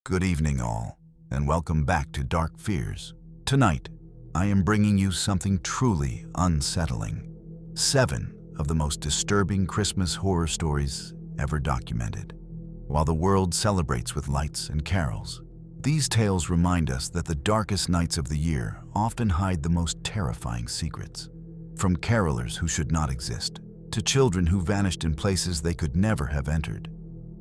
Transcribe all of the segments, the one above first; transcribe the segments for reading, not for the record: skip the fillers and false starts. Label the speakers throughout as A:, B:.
A: Good evening, all, and welcome back to Dark Fears. Tonight, I am bringing you something truly unsettling. 7 of the most disturbing Christmas horror stories ever documented. While the world celebrates with lights and carols, these tales remind us that the darkest nights of the year often hide the most terrifying secrets. From carolers who should not exist, to children who vanished in places they could never have entered.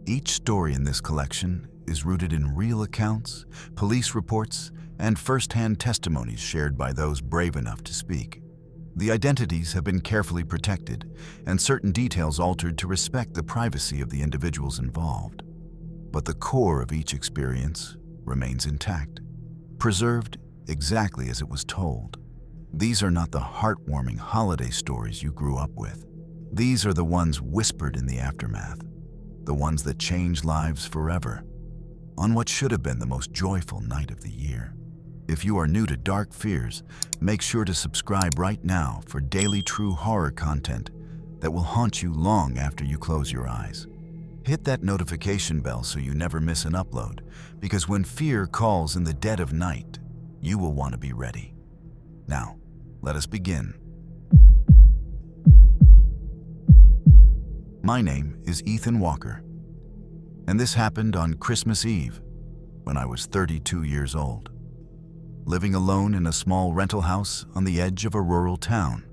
A: Each story in this collection is rooted in real accounts, police reports, and first-hand testimonies shared by those brave enough to speak. The identities have been carefully protected, and certain details altered to respect the privacy of the individuals involved. But the core of each experience remains intact, preserved exactly as it was told. These are not the heartwarming holiday stories you grew up with. These are the ones whispered in the aftermath, the ones that change lives forever, on what should have been the most joyful night of the year. If you are new to Dark Fears, make sure to subscribe right now for daily true horror content that will haunt you long after you close your eyes. Hit that notification bell so you never miss an upload, because when fear calls in the dead of night, you will want to be ready. Now, let us begin. My name is Ethan Walker, and this happened on Christmas Eve when I was 32 years old, living alone in a small rental house on the edge of a rural town.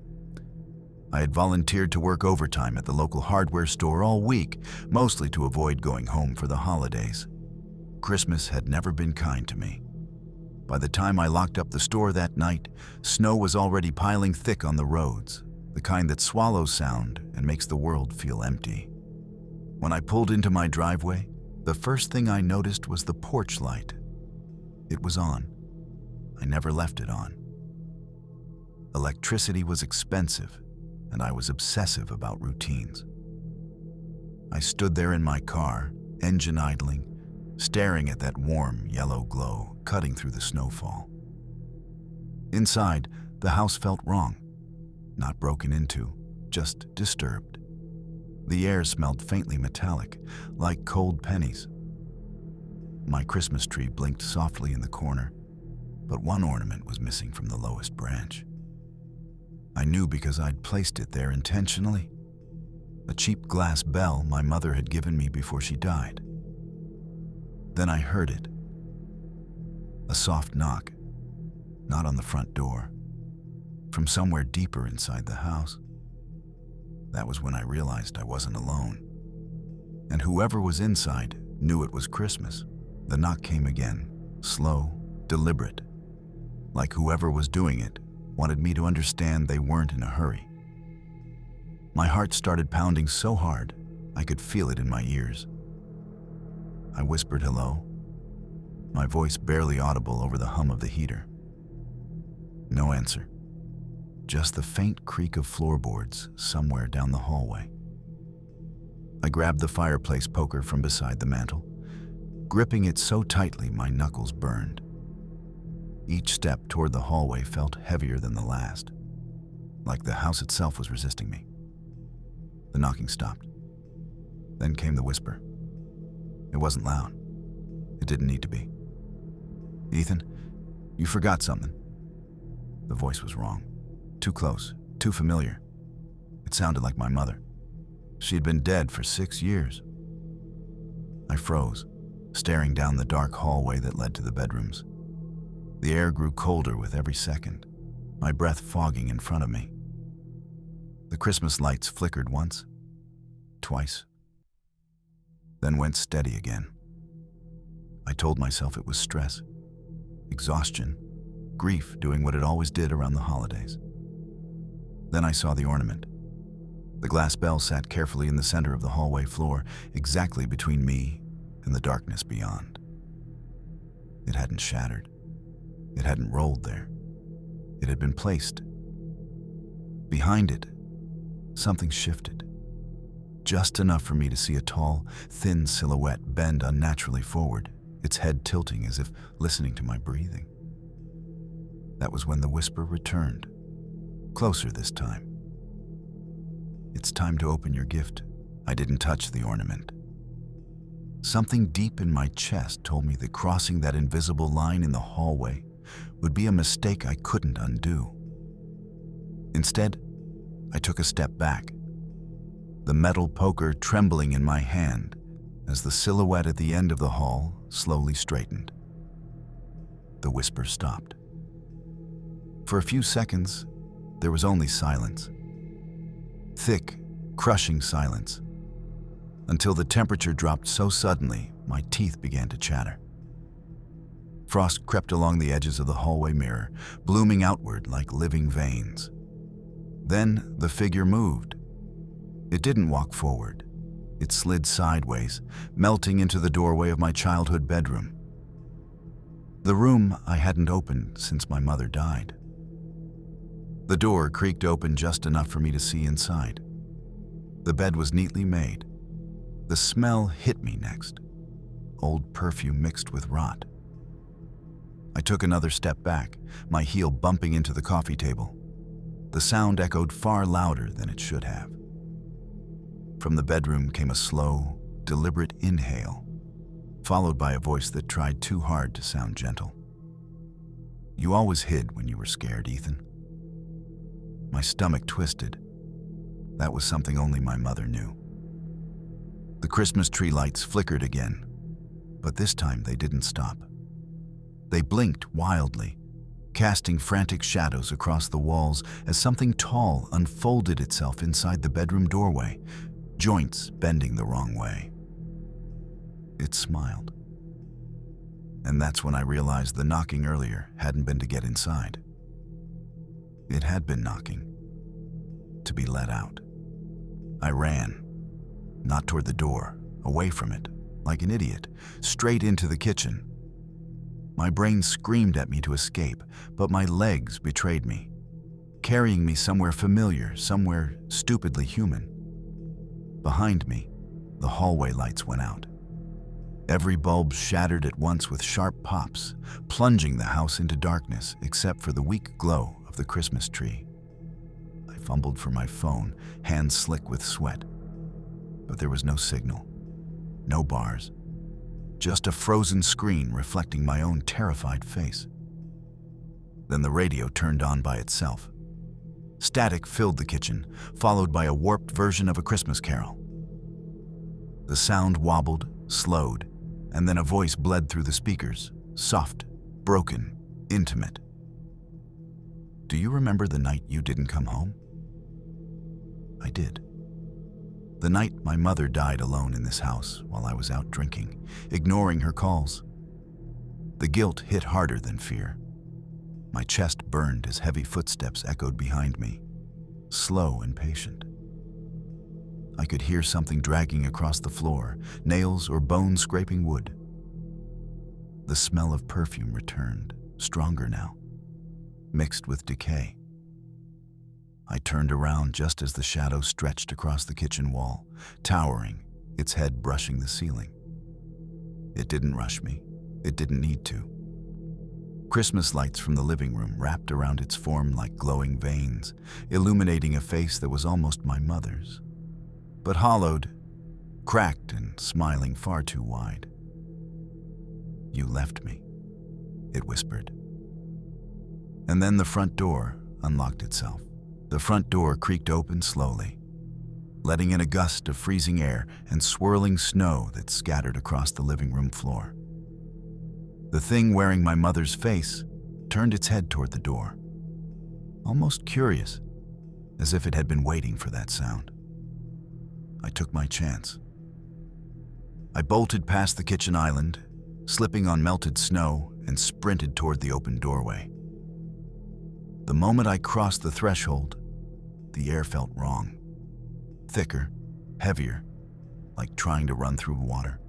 A: I had volunteered to work overtime at the local hardware store all week, mostly to avoid going home for the holidays. Christmas had never been kind to me. By the time I locked up the store that night, snow was already piling thick on the roads, the kind that swallows sound and makes the world feel empty. When I pulled into my driveway, the first thing I noticed was the porch light. It was on. I never left it on. Electricity was expensive, and I was obsessive about routines. I stood there in my car, engine idling, staring at that warm yellow glow cutting through the snowfall. Inside, the house felt wrong. Not broken into, just disturbed. The air smelled faintly metallic, like cold pennies. My Christmas tree blinked softly in the corner, but one ornament was missing from the lowest branch. I knew because I'd placed it there intentionally. A cheap glass bell my mother had given me before she died. Then I heard it. A soft knock, not on the front door, from somewhere deeper inside the house. That was when I realized I wasn't alone. And whoever was inside knew it was Christmas. The knock came again, slow, deliberate, like whoever was doing it wanted me to understand they weren't in a hurry. My heart started pounding so hard I could feel it in my ears. I whispered hello, my voice barely audible over the hum of the heater. No answer. Just the faint creak of floorboards somewhere down the hallway. I grabbed the fireplace poker from beside the mantel, gripping it so tightly my knuckles burned. Each step toward the hallway felt heavier than the last, like the house itself was resisting me. The knocking stopped. Then came the whisper. It wasn't loud. It didn't need to be. "Ethan, you forgot something." The voice was wrong. Too close, too familiar. It sounded like my mother. She had been dead for 6 years. I froze, staring down the dark hallway that led to the bedrooms. The air grew colder with every second, my breath fogging in front of me. The Christmas lights flickered once, twice, then went steady again. I told myself it was stress, exhaustion, grief doing what it always did around the holidays. Then I saw the ornament. The glass bell sat carefully in the center of the hallway floor, exactly between me and the darkness beyond. It hadn't shattered. It hadn't rolled there. It had been placed. Behind it, something shifted. Just enough for me to see a tall, thin silhouette bend unnaturally forward, its head tilting as if listening to my breathing. That was when the whisper returned, closer this time. "It's time to open your gift." I didn't touch the ornament. something deep in my chest told me that crossing that invisible line in the hallway would be a mistake I couldn't undo. Instead, I took a step back, the metal poker trembling in my hand as the silhouette at the end of the hall slowly straightened. The whisper stopped. For a few seconds, there was only silence. Thick, crushing silence, until the temperature dropped so suddenly my teeth began to chatter. Frost crept along the edges of the hallway mirror, blooming outward like living veins. Then the figure moved. It didn't walk forward. It slid sideways, melting into the doorway of my childhood bedroom. The room I hadn't opened since my mother died. The door creaked open just enough for me to see inside. The bed was neatly made. The smell hit me next. Old perfume mixed with rot. I took another step back, my heel bumping into the coffee table. The sound echoed far louder than it should have. From the bedroom came a slow, deliberate inhale, followed by a voice that tried too hard to sound gentle. "You always hid when you were scared, Ethan." My stomach twisted. That was something only my mother knew. The Christmas tree lights flickered again, but this time they didn't stop. They blinked wildly, casting frantic shadows across the walls as something tall unfolded itself inside the bedroom doorway, joints bending the wrong way. It smiled. And that's when I realized the knocking earlier hadn't been to get inside. It had been knocking to be let out. I ran, not toward the door, away from it, like an idiot, straight into the kitchen. My brain screamed at me to escape, but my legs betrayed me, carrying me somewhere familiar, somewhere stupidly human. Behind me, the hallway lights went out. Every bulb shattered at once with sharp pops, plunging the house into darkness except for the weak glow of the Christmas tree. I fumbled for my phone, hands slick with sweat. But there was no signal, no bars, just a frozen screen reflecting my own terrified face. Then the radio turned on by itself. Static filled the kitchen, followed by a warped version of A Christmas Carol. The sound wobbled, slowed, and then a voice bled through the speakers, soft, broken, intimate. "Do you remember the night you didn't come home?" I did. The night my mother died alone in this house while I was out drinking, ignoring her calls. The guilt hit harder than fear. My chest burned as heavy footsteps echoed behind me, slow and patient. I could hear something dragging across the floor, nails or bones scraping wood. The smell of perfume returned, stronger now, mixed with decay. I turned around just as the shadow stretched across the kitchen wall, towering, its head brushing the ceiling. It didn't rush me. It didn't need to. Christmas lights from the living room wrapped around its form like glowing veins, illuminating a face that was almost my mother's, but hollowed, cracked, and smiling far too wide. "You left me," it whispered. And then the front door unlocked itself. The front door creaked open slowly, letting in a gust of freezing air and swirling snow that scattered across the living room floor. The thing wearing my mother's face turned its head toward the door, almost curious, as if it had been waiting for that sound. I took my chance. I bolted past the kitchen island, slipping on melted snow, and sprinted toward the open doorway. The moment I crossed the threshold, the air felt wrong. Thicker, heavier, like trying to run through water.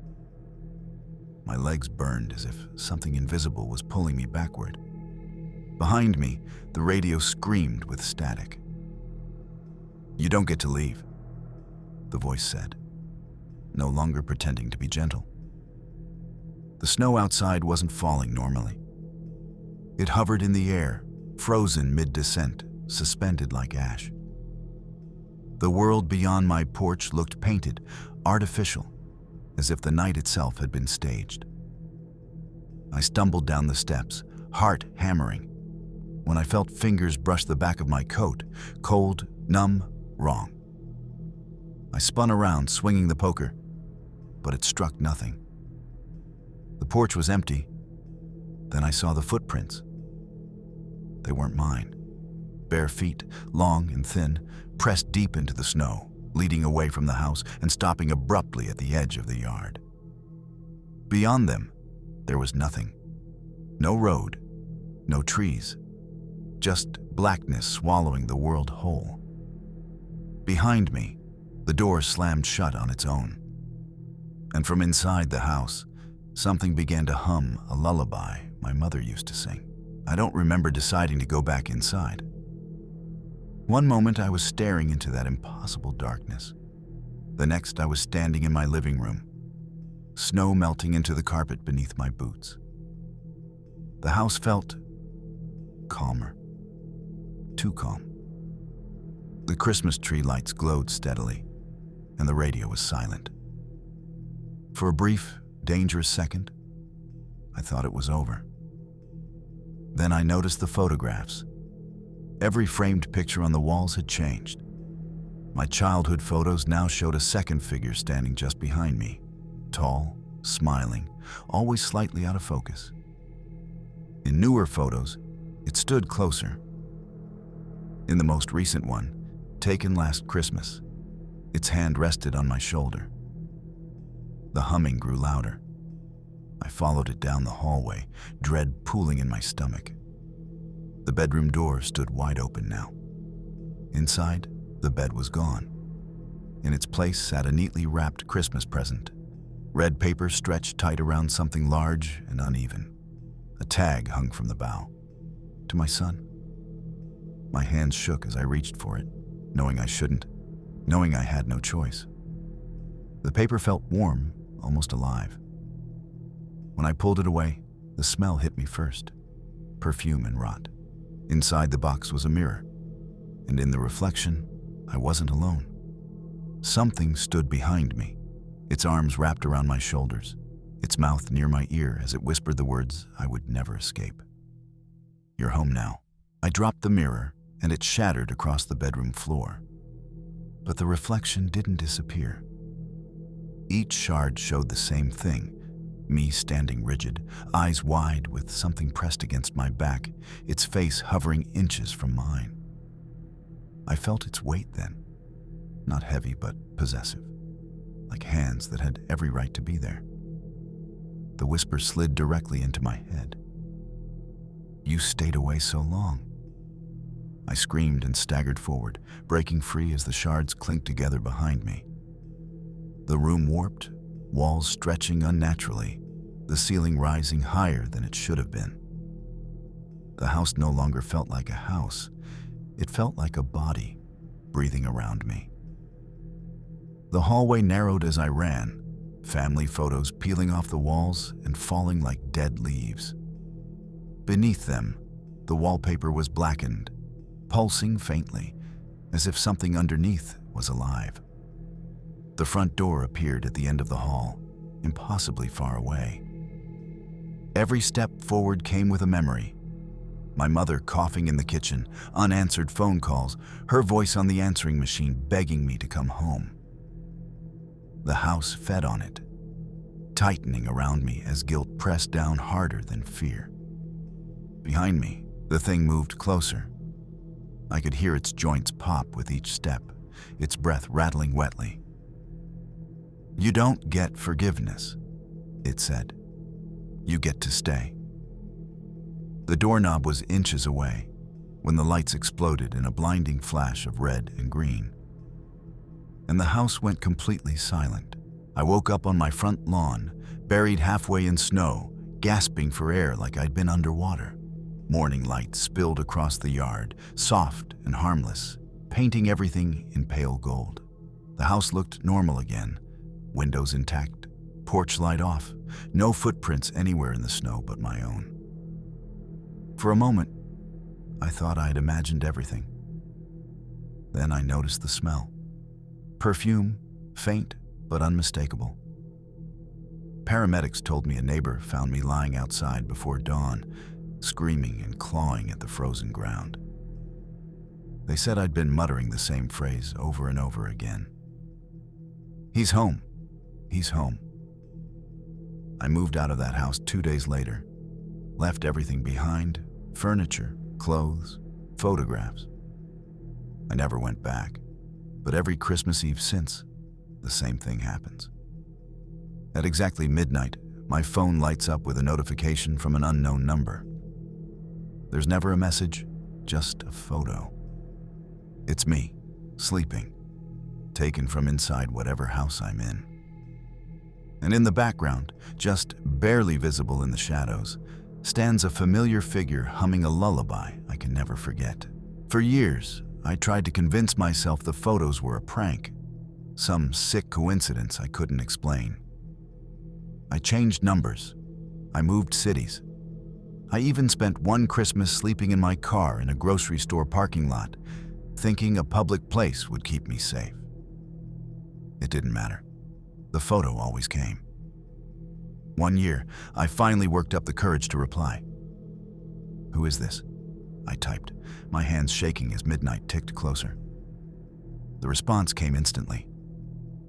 A: My legs burned as if something invisible was pulling me backward. Behind me, the radio screamed with static. "You don't get to leave," the voice said, no longer pretending to be gentle. The snow outside wasn't falling normally. It hovered in the air, frozen mid-descent, suspended like ash. The world beyond my porch looked painted, artificial, as if the night itself had been staged. I stumbled down the steps, heart hammering, when I felt fingers brush the back of my coat, cold, numb, wrong. I spun around, swinging the poker, but it struck nothing. The porch was empty. Then I saw the footprints. They weren't mine. Bare feet, long and thin, pressed deep into the snow, leading away from the house and stopping abruptly at the edge of the yard. Beyond them, there was nothing. No road, no trees, just blackness swallowing the world whole. Behind me, the door slammed shut on its own. And from inside the house, something began to hum a lullaby my mother used to sing. I don't remember deciding to go back inside. One moment I was staring into that impossible darkness. The next I was standing in my living room, snow melting into the carpet beneath my boots. The house felt calmer, too calm. The Christmas tree lights glowed steadily, and the radio was silent. For a brief, dangerous second, I thought it was over. Then I noticed the photographs. Every framed picture on the walls had changed. My childhood photos now showed a second figure standing just behind me, tall, smiling, always slightly out of focus. In newer photos, it stood closer. In the most recent one, taken last Christmas, its hand rested on my shoulder. The humming grew louder. I followed it down the hallway, dread pooling in my stomach. The bedroom door stood wide open now. Inside, the bed was gone. In its place sat a neatly wrapped Christmas present. Red paper stretched tight around something large and uneven. A tag hung from the bow. To my son. My hands shook as I reached for it, knowing I shouldn't, knowing I had no choice. The paper felt warm, almost alive. When I pulled it away, the smell hit me first. Perfume and rot. Inside the box was a mirror, and in the reflection, I wasn't alone. Something stood behind me, its arms wrapped around my shoulders, its mouth near my ear as it whispered the words I would never escape. "You're home now." I dropped the mirror, and it shattered across the bedroom floor. But the reflection didn't disappear. Each shard showed the same thing. Me standing rigid, eyes wide with something pressed against my back, its face hovering inches from mine. I felt its weight then, not heavy but possessive, like hands that had every right to be there. The whisper slid directly into my head. "You stayed away so long." I screamed and staggered forward, breaking free as the shards clinked together behind me. The room warped, walls stretching unnaturally, the ceiling rising higher than it should have been. The house no longer felt like a house. It felt like a body breathing around me. The hallway narrowed as I ran, family photos peeling off the walls and falling like dead leaves. Beneath them, the wallpaper was blackened, pulsing faintly, as if something underneath was alive. The front door appeared at the end of the hall, impossibly far away. Every step forward came with a memory. My mother coughing in the kitchen, unanswered phone calls, her voice on the answering machine begging me to come home. The house fed on it, tightening around me as guilt pressed down harder than fear. Behind me, the thing moved closer. I could hear its joints pop with each step, its breath rattling wetly. "You don't get forgiveness," it said. "You get to stay." The doorknob was inches away when the lights exploded in a blinding flash of red and green. And the house went completely silent. I woke up on my front lawn, buried halfway in snow, gasping for air like I'd been underwater. Morning light spilled across the yard, soft and harmless, painting everything in pale gold. The house looked normal again, windows intact, porch light off, no footprints anywhere in the snow but my own. For a moment, I thought I had imagined everything. Then I noticed the smell. Perfume, faint but unmistakable. paramedics told me a neighbor found me lying outside before dawn, screaming and clawing at the frozen ground. They said I'd been muttering the same phrase over and over again. "He's home. He's home." I moved out of that house 2 days later, left everything behind: furniture, clothes, photographs. I never went back, but every Christmas Eve since, the same thing happens. At exactly midnight, my phone lights up with a notification from an unknown number. There's never a message, just a photo. It's me, sleeping, taken from inside whatever house I'm in. And in the background, just barely visible in the shadows, stands a familiar figure humming a lullaby I can never forget. For years, I tried to convince myself the photos were a prank, some sick coincidence I couldn't explain. I changed numbers. I moved cities. I even spent one Christmas sleeping in my car in a grocery store parking lot, thinking a public place would keep me safe. It didn't matter. The photo always came. One year, I finally worked up the courage to reply. "Who is this?" I typed, my hands shaking as midnight ticked closer. The response came instantly.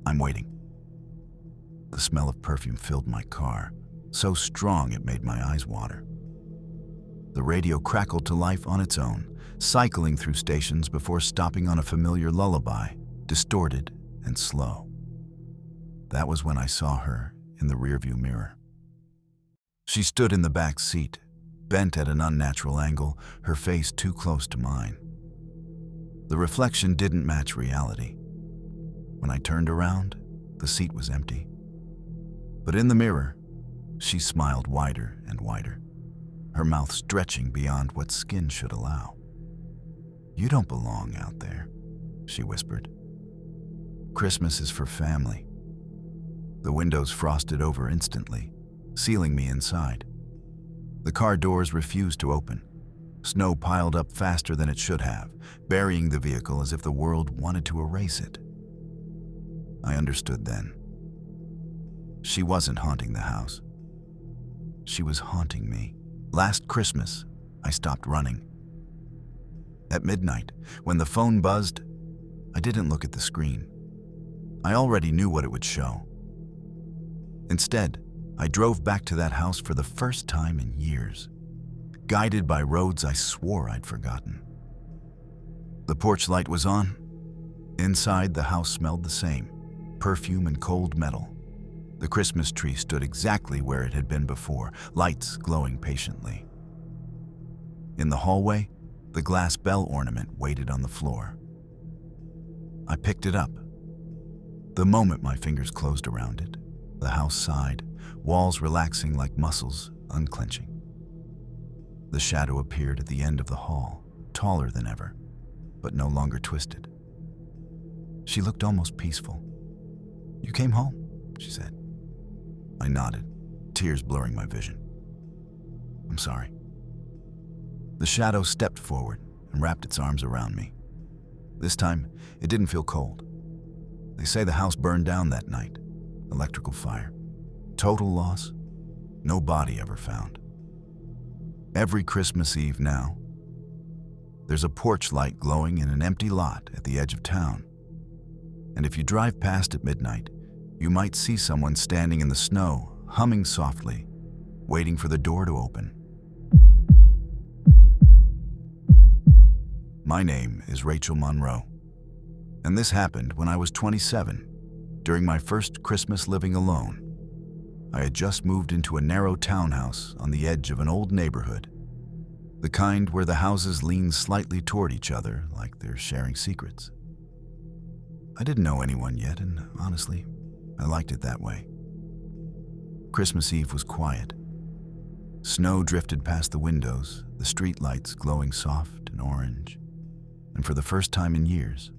A: "I'm waiting." The smell of perfume filled my car, so strong it made my eyes water. The radio crackled to life on its own, cycling through stations before stopping on a familiar lullaby, distorted and slow. That was when I saw her in the rearview mirror. She stood in the back seat, bent at an unnatural angle, her face too close to mine. The reflection didn't match reality. When I turned around, the seat was empty. But in the mirror, she smiled wider and wider, her mouth stretching beyond what skin should allow. "You don't belong out there," she whispered. "Christmas is for family." The windows frosted over instantly, sealing me inside. The car doors refused to open. Snow piled up faster than it should have, burying the vehicle as if the world wanted to erase it. I understood then. She wasn't haunting the house. She was haunting me. Last Christmas, I stopped running. At midnight, when the phone buzzed, I didn't look at the screen. I already knew what it would show. Instead, I drove back to that house for the first time in years, guided by roads I swore I'd forgotten. The porch light was on. Inside, the house smelled the same, perfume and cold metal. The Christmas tree stood exactly where it had been before, lights glowing patiently. In the hallway, the glass bell ornament waited on the floor. I picked it up. The moment my fingers closed around it, the house sighed, walls relaxing like muscles unclenching. The shadow appeared at the end of the hall, taller than ever, but no longer twisted. She looked almost peaceful. "You came home," she said. I nodded, tears blurring my vision. "I'm sorry." The shadow stepped forward and wrapped its arms around me. This time, it didn't feel cold. They say the house burned down that night. Electrical fire. Total loss. No body ever found. Every Christmas Eve now, there's a porch light glowing in an empty lot at the edge of town. And if you drive past at midnight, you might see someone standing in the snow, humming softly, waiting for the door to open. My name is Rachel Monroe, and this happened when I was 27, during my first Christmas living alone. I had just moved into a narrow townhouse on the edge of an old neighborhood, the kind where the houses lean slightly toward each other like they're sharing secrets. I didn't know anyone yet, and honestly, I liked it that way. Christmas Eve was quiet. Snow drifted past the windows, the street lights glowing soft and orange, and for the first time in years,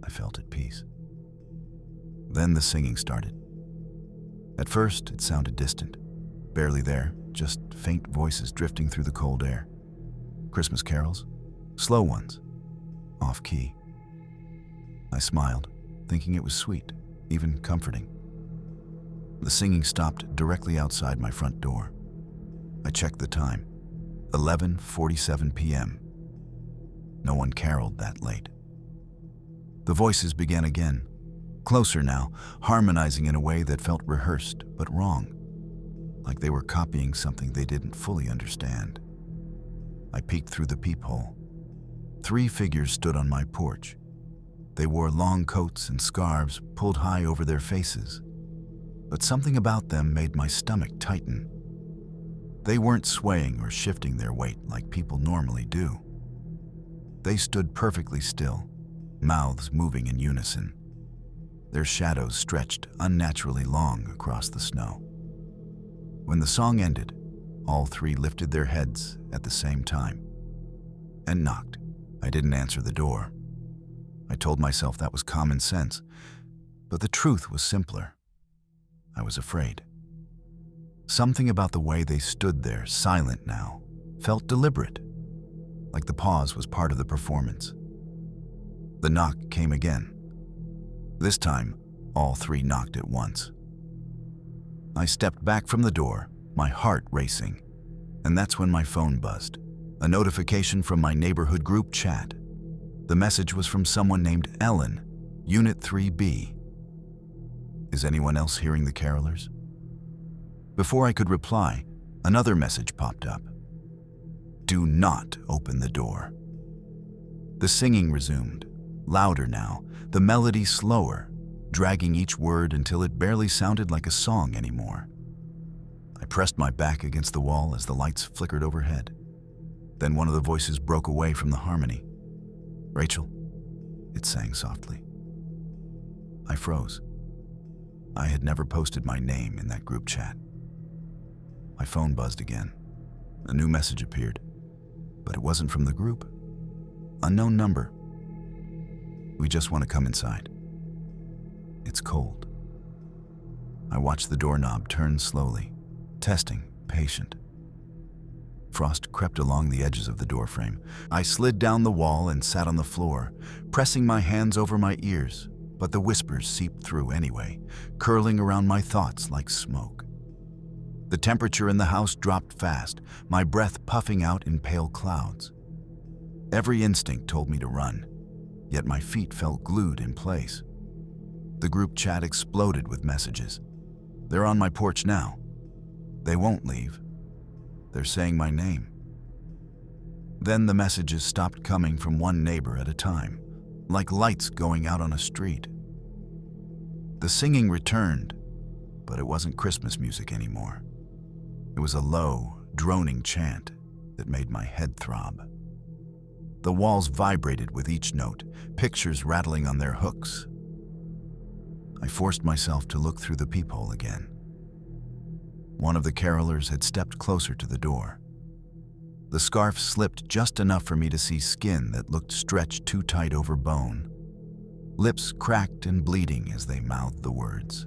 A: I felt at peace. Then the singing started. At first, it sounded distant, barely there, just faint voices drifting through the cold air. Christmas carols, slow ones, off-key. I smiled, thinking it was sweet, even comforting. The singing stopped directly outside my front door. I checked the time. 11:47 p.m. No one caroled that late. The voices began again, closer now, harmonizing in a way that felt rehearsed but wrong, like they were copying something they didn't fully understand. I peeked through the peephole. 3 figures stood on my porch. They wore long coats and scarves pulled high over their faces, but something about them made my stomach tighten. They weren't swaying or shifting their weight like people normally do. They stood perfectly still, mouths moving in unison. Their shadows stretched unnaturally long across the snow. When the song ended, all 3 lifted their heads at the same time and knocked. I didn't answer the door. I told myself that was common sense, but the truth was simpler. I was afraid. Something about the way they stood there, silent now, felt deliberate, like the pause was part of the performance. The knock came again. This time, all 3 knocked at once. I stepped back from the door, my heart racing, and that's when my phone buzzed. A notification from my neighborhood group chat. The message was from someone named Ellen, Unit 3B. Is anyone else hearing the carolers? Before I could reply, another message popped up. Do not open the door. The singing resumed, louder now, the melody slower, dragging each word until it barely sounded like a song anymore. I pressed my back against the wall as the lights flickered overhead. Then one of the voices broke away from the harmony. Rachel, it sang softly. I froze. I had never posted my name in that group chat. My phone buzzed again. A new message appeared, but it wasn't from the group. Unknown number. We just want to come inside. It's cold. I watched the doorknob turn slowly, testing, patient. Frost crept along the edges of the doorframe. I slid down the wall and sat on the floor, pressing my hands over my ears, but the whispers seeped through anyway, curling around my thoughts like smoke. The temperature in the house dropped fast, my breath puffing out in pale clouds. Every instinct told me to run, yet my feet felt glued in place. The group chat exploded with messages. They're on my porch now. They won't leave. They're saying my name. Then the messages stopped coming from one neighbor at a time, like lights going out on a street. The singing returned, but it wasn't Christmas music anymore. It was a low, droning chant that made my head throb. The walls vibrated with each note, pictures rattling on their hooks. I forced myself to look through the peephole again. One of the carolers had stepped closer to the door. The scarf slipped just enough for me to see skin that looked stretched too tight over bone. Lips cracked and bleeding as they mouthed the words.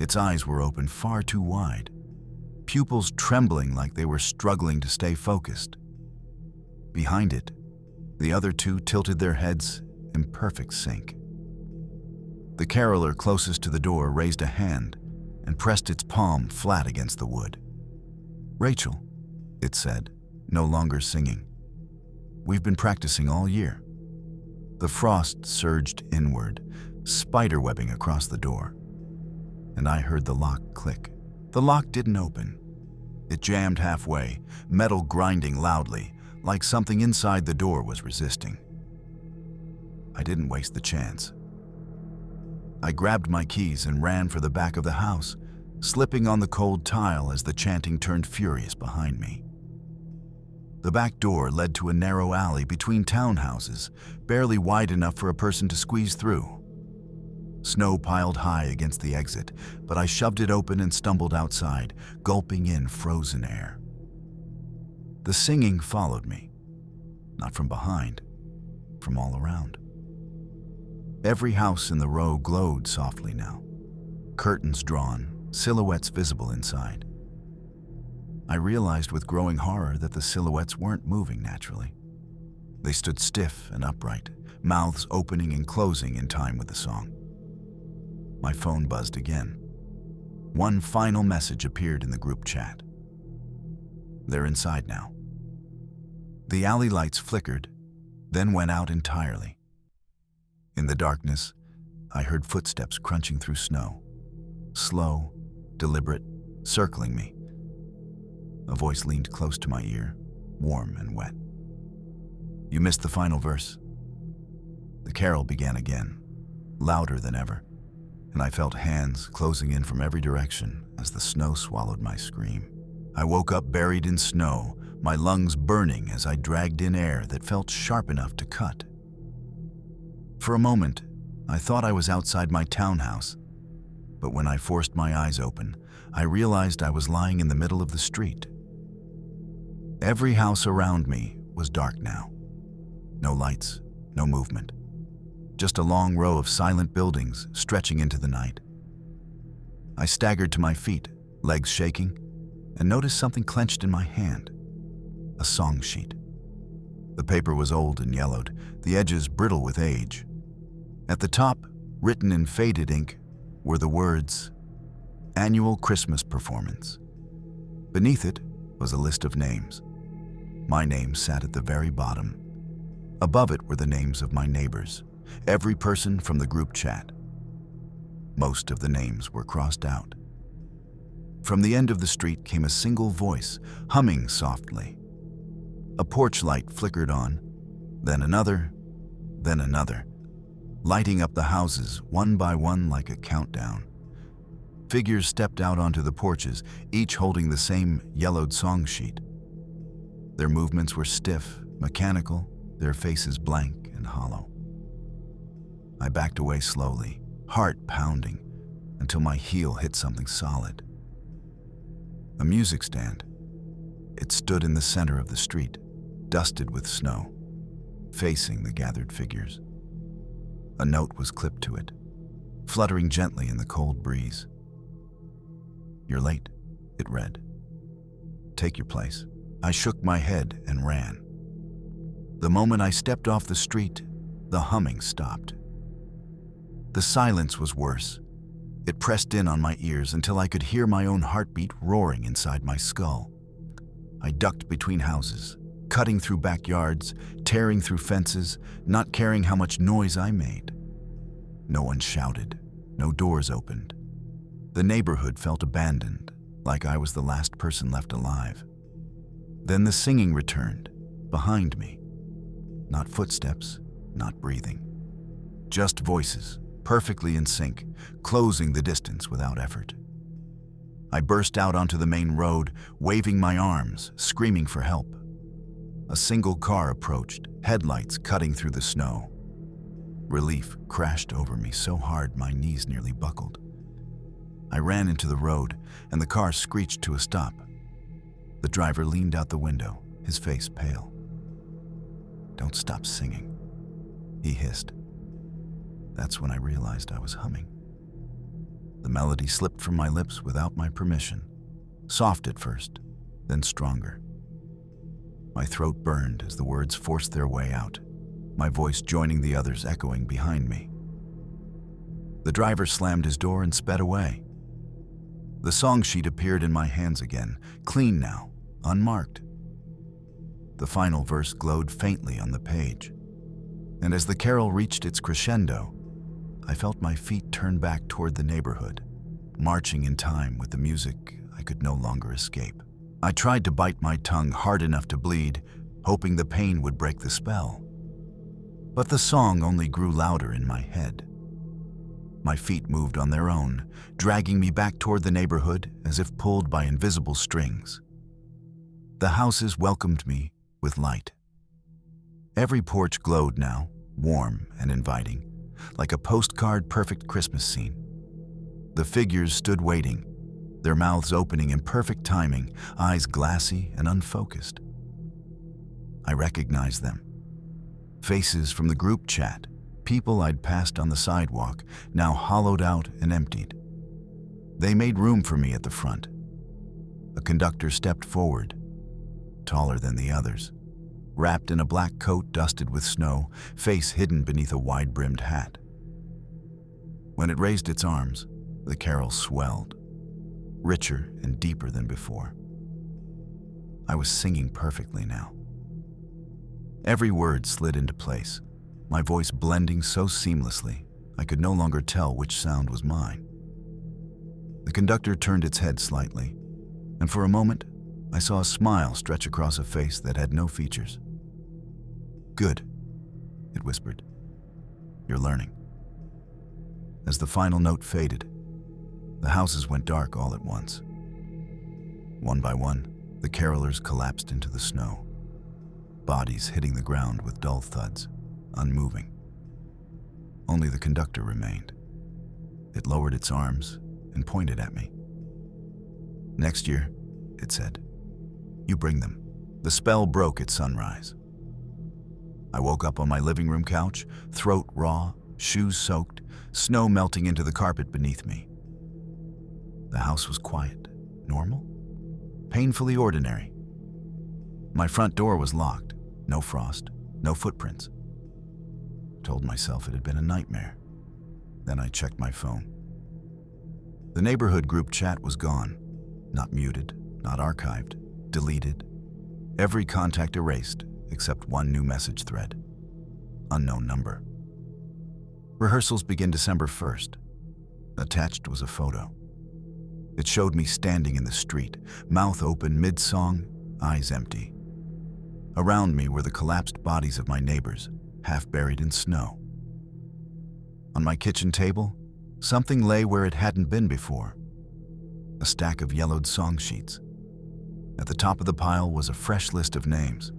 A: Its eyes were open far too wide, pupils trembling like they were struggling to stay focused. Behind it, the other 2 tilted their heads in perfect sync. The caroler closest to the door raised a hand and pressed its palm flat against the wood. Rachel, it said, no longer singing. We've been practicing all year. The frost surged inward, spiderwebbing across the door, and I heard the lock click. The lock didn't open. It jammed halfway, metal grinding loudly, like something inside the door was resisting. I didn't waste the chance. I grabbed my keys and ran for the back of the house, slipping on the cold tile as the chanting turned furious behind me. The back door led to a narrow alley between townhouses, barely wide enough for a person to squeeze through. Snow piled high against the exit, but I shoved it open and stumbled outside, gulping in frozen air. The singing followed me, not from behind, from all around. Every house in the row glowed softly now, curtains drawn, silhouettes visible inside. I realized with growing horror that the silhouettes weren't moving naturally. They stood stiff and upright, mouths opening and closing in time with the song. My phone buzzed again. one final message appeared in the group chat. They're inside now. The alley lights flickered, then went out entirely. In the darkness, I heard footsteps crunching through snow. Slow, deliberate, circling me. A voice leaned close to my ear, warm and wet. You missed the final verse. The carol began again, louder than ever, and I felt hands closing in from every direction as the snow swallowed my scream. I woke up buried in snow, my lungs burning as I dragged in air that felt sharp enough to cut. For a moment, I thought I was outside my townhouse, but when I forced my eyes open, I realized I was lying in the middle of the street. Every house around me was dark now. No lights, no movement. Just a long row of silent buildings stretching into the night. I staggered to my feet, legs shaking, and noticed something clenched in my hand. A song sheet. The paper was old and yellowed, the edges brittle with age. At the top, written in faded ink, were the words, "Annual Christmas Performance." Beneath it was a list of names. My name sat at the very bottom. Above it were the names of my neighbors, every person from the group chat. Most of the names were crossed out. From the end of the street came a single voice, humming softly. A porch light flickered on, then another, lighting up the houses one by one like a countdown. Figures stepped out onto the porches, each holding the same yellowed song sheet. Their movements were stiff, mechanical, their faces blank and hollow. I backed away slowly, heart pounding, until my heel hit something solid. A music stand. It stood in the center of the street, dusted with snow, facing the gathered figures. A note was clipped to it, fluttering gently in the cold breeze. "You're late," it read. "Take your place." I shook my head and ran. The moment I stepped off the street, the humming stopped. The silence was worse. It pressed in on my ears until I could hear my own heartbeat roaring inside my skull. I ducked between houses, cutting through backyards, tearing through fences, not caring how much noise I made. No one shouted, no doors opened. The neighborhood felt abandoned, like I was the last person left alive. Then the singing returned, behind me. Not footsteps, not breathing. Just voices, perfectly in sync, closing the distance without effort. I burst out onto the main road, waving my arms, screaming for help. A single car approached, headlights cutting through the snow. Relief crashed over me so hard my knees nearly buckled. I ran into the road, and the car screeched to a stop. The driver leaned out the window, his face pale. "Don't stop singing," he hissed. That's when I realized I was humming. The melody slipped from my lips without my permission, soft at first, then stronger. My throat burned as the words forced their way out, my voice joining the others echoing behind me. The driver slammed his door and sped away. The song sheet appeared in my hands again, clean now, unmarked. The final verse glowed faintly on the page, and as the carol reached its crescendo, I felt my feet turn back toward the neighborhood, marching in time with the music I could no longer escape. I tried to bite my tongue hard enough to bleed, hoping the pain would break the spell. But the song only grew louder in my head. My feet moved on their own, dragging me back toward the neighborhood as if pulled by invisible strings. The houses welcomed me with light. Every porch glowed now, warm and inviting, like a postcard-perfect Christmas scene. The figures stood waiting, their mouths opening in perfect timing, eyes glassy and unfocused. I recognized them. Faces from the group chat, people I'd passed on the sidewalk, now hollowed out and emptied. They made room for me at the front. A conductor stepped forward, taller than the others, wrapped in a black coat dusted with snow, face hidden beneath a wide-brimmed hat. When it raised its arms, the carol swelled. richer and deeper than before. I was singing perfectly now. Every word slid into place, my voice blending so seamlessly I could no longer tell which sound was mine. The conductor turned its head slightly, and for a moment, I saw a smile stretch across a face that had no features. "Good," it whispered. "You're learning." As the final note faded, the houses went dark all at once. One by one, the carolers collapsed into the snow, bodies hitting the ground with dull thuds, unmoving. Only the conductor remained. It lowered its arms and pointed at me. "Next year," it said, "you bring them." The spell broke at sunrise. I woke up on my living room couch, throat raw, shoes soaked, snow melting into the carpet beneath me. The house was quiet, normal, painfully ordinary. My front door was locked, no frost, no footprints. Told myself it had been a nightmare. Then I checked my phone. The neighborhood group chat was gone, not muted, not archived, deleted. Every contact erased except one new message thread. Unknown number. Rehearsals begin December 1st. Attached was a photo. It showed me standing in the street, mouth open mid-song, eyes empty. Around me were the collapsed bodies of my neighbors, half buried in snow. On my kitchen table, something lay where it hadn't been before. A stack of yellowed song sheets. At the top of the pile was a fresh list of names.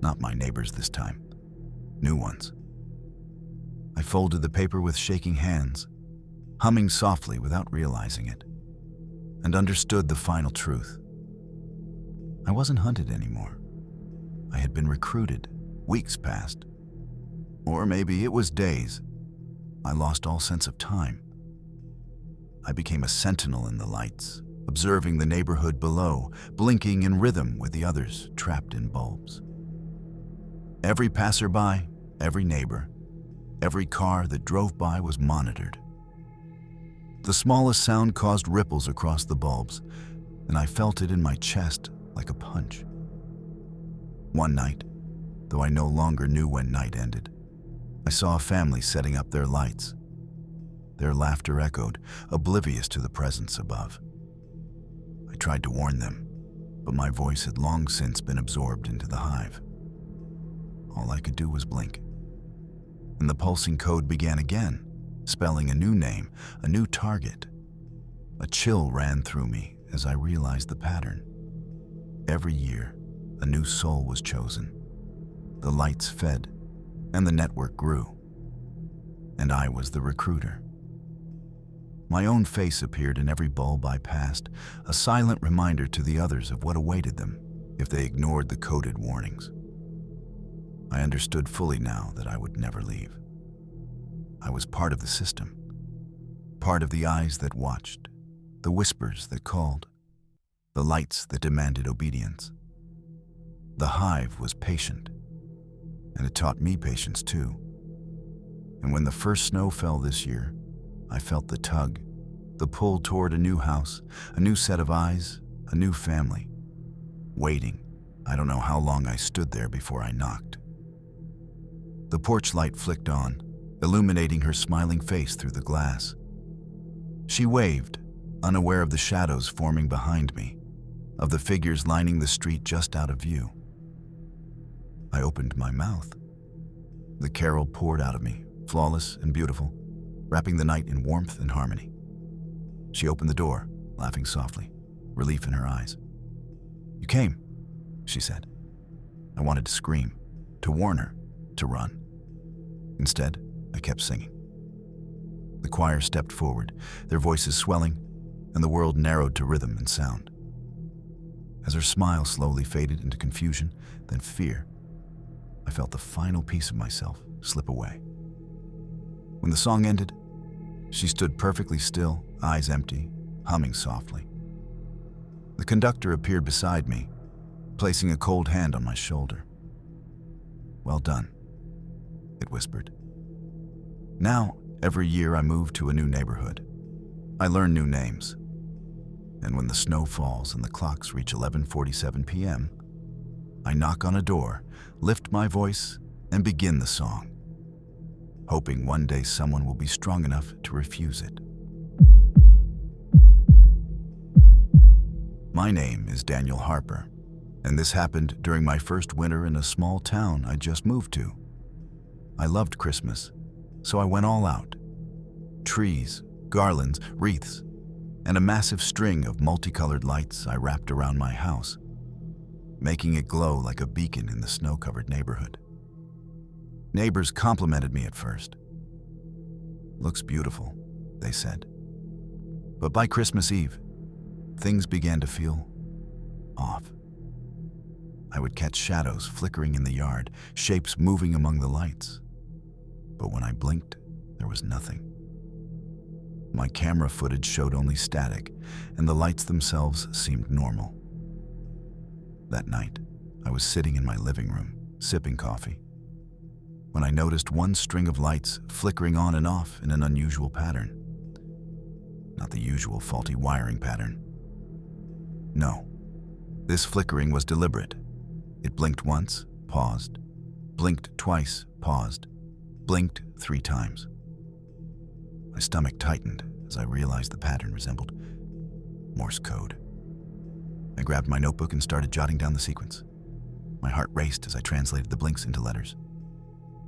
A: Not my neighbors this time. New ones. I folded the paper with shaking hands, humming softly without realizing it, and understood the final truth. I wasn't hunted anymore. I had been recruited. Weeks passed. Or maybe it was days. I lost all sense of time. I became a sentinel in the lights, observing the neighborhood below, blinking in rhythm with the others trapped in bulbs. Every passerby, every neighbor, every car that drove by was monitored. The smallest sound caused ripples across the bulbs, and I felt it in my chest like a punch. One night, though I no longer knew when night ended, I saw a family setting up their lights. Their laughter echoed, oblivious to the presence above. I tried to warn them, but my voice had long since been absorbed into the hive. All I could do was blink. And the pulsing code began again, spelling a new name, a new target. A chill ran through me as I realized the pattern. Every year, a new soul was chosen. The lights fed, and the network grew. And I was the recruiter. My own face appeared in every bulb I passed, a silent reminder to the others of what awaited them if they ignored the coded warnings. I understood fully now that I would never leave. I was part of the system, part of the eyes that watched, the whispers that called, the lights that demanded obedience. The hive was patient, and it taught me patience too. And when the first snow fell this year, I felt the tug, the pull toward a new house, a new set of eyes, a new family. Waiting, I don't know how long I stood there before I knocked. The porch light flicked on, illuminating her smiling face through the glass. She waved, unaware of the shadows forming behind me, of the figures lining the street just out of view. I opened my mouth. The carol poured out of me, flawless and beautiful, wrapping the night in warmth and harmony. She opened the door, laughing softly, relief in her eyes. "You came," she said. I wanted to scream, to warn her, to run. Instead, I kept singing. The choir stepped forward, their voices swelling, and the world narrowed to rhythm and sound. As her smile slowly faded into confusion, then fear, I felt the final piece of myself slip away. When the song ended, she stood perfectly still, eyes empty, humming softly. The conductor appeared beside me, placing a cold hand on my shoulder. "Well done," it whispered. Now, every year I move to a new neighborhood. I learn new names. And when the snow falls and the clocks reach 11:47 p.m., I knock on a door, lift my voice, and begin the song, hoping one day someone will be strong enough to refuse it. My name is Daniel Harper, and this happened during my first winter in a small town I just moved to. I loved Christmas, so I went all out. Trees, garlands, wreaths, and a massive string of multicolored lights I wrapped around my house, making it glow like a beacon in the snow-covered neighborhood. Neighbors complimented me at first. "Looks beautiful," they said. But by Christmas Eve, things began to feel off. I would catch shadows flickering in the yard, shapes moving among the lights. But when I blinked, there was nothing. My camera footage showed only static, and the lights themselves seemed normal. That night, I was sitting in my living room, sipping coffee, when I noticed one string of lights flickering on and off in an unusual pattern. Not the usual faulty wiring pattern. No, this flickering was deliberate. It blinked once, paused, blinked twice, paused, blinked 3 times. My stomach tightened as I realized the pattern resembled Morse code. I grabbed my notebook and started jotting down the sequence. My heart raced as I translated the blinks into letters.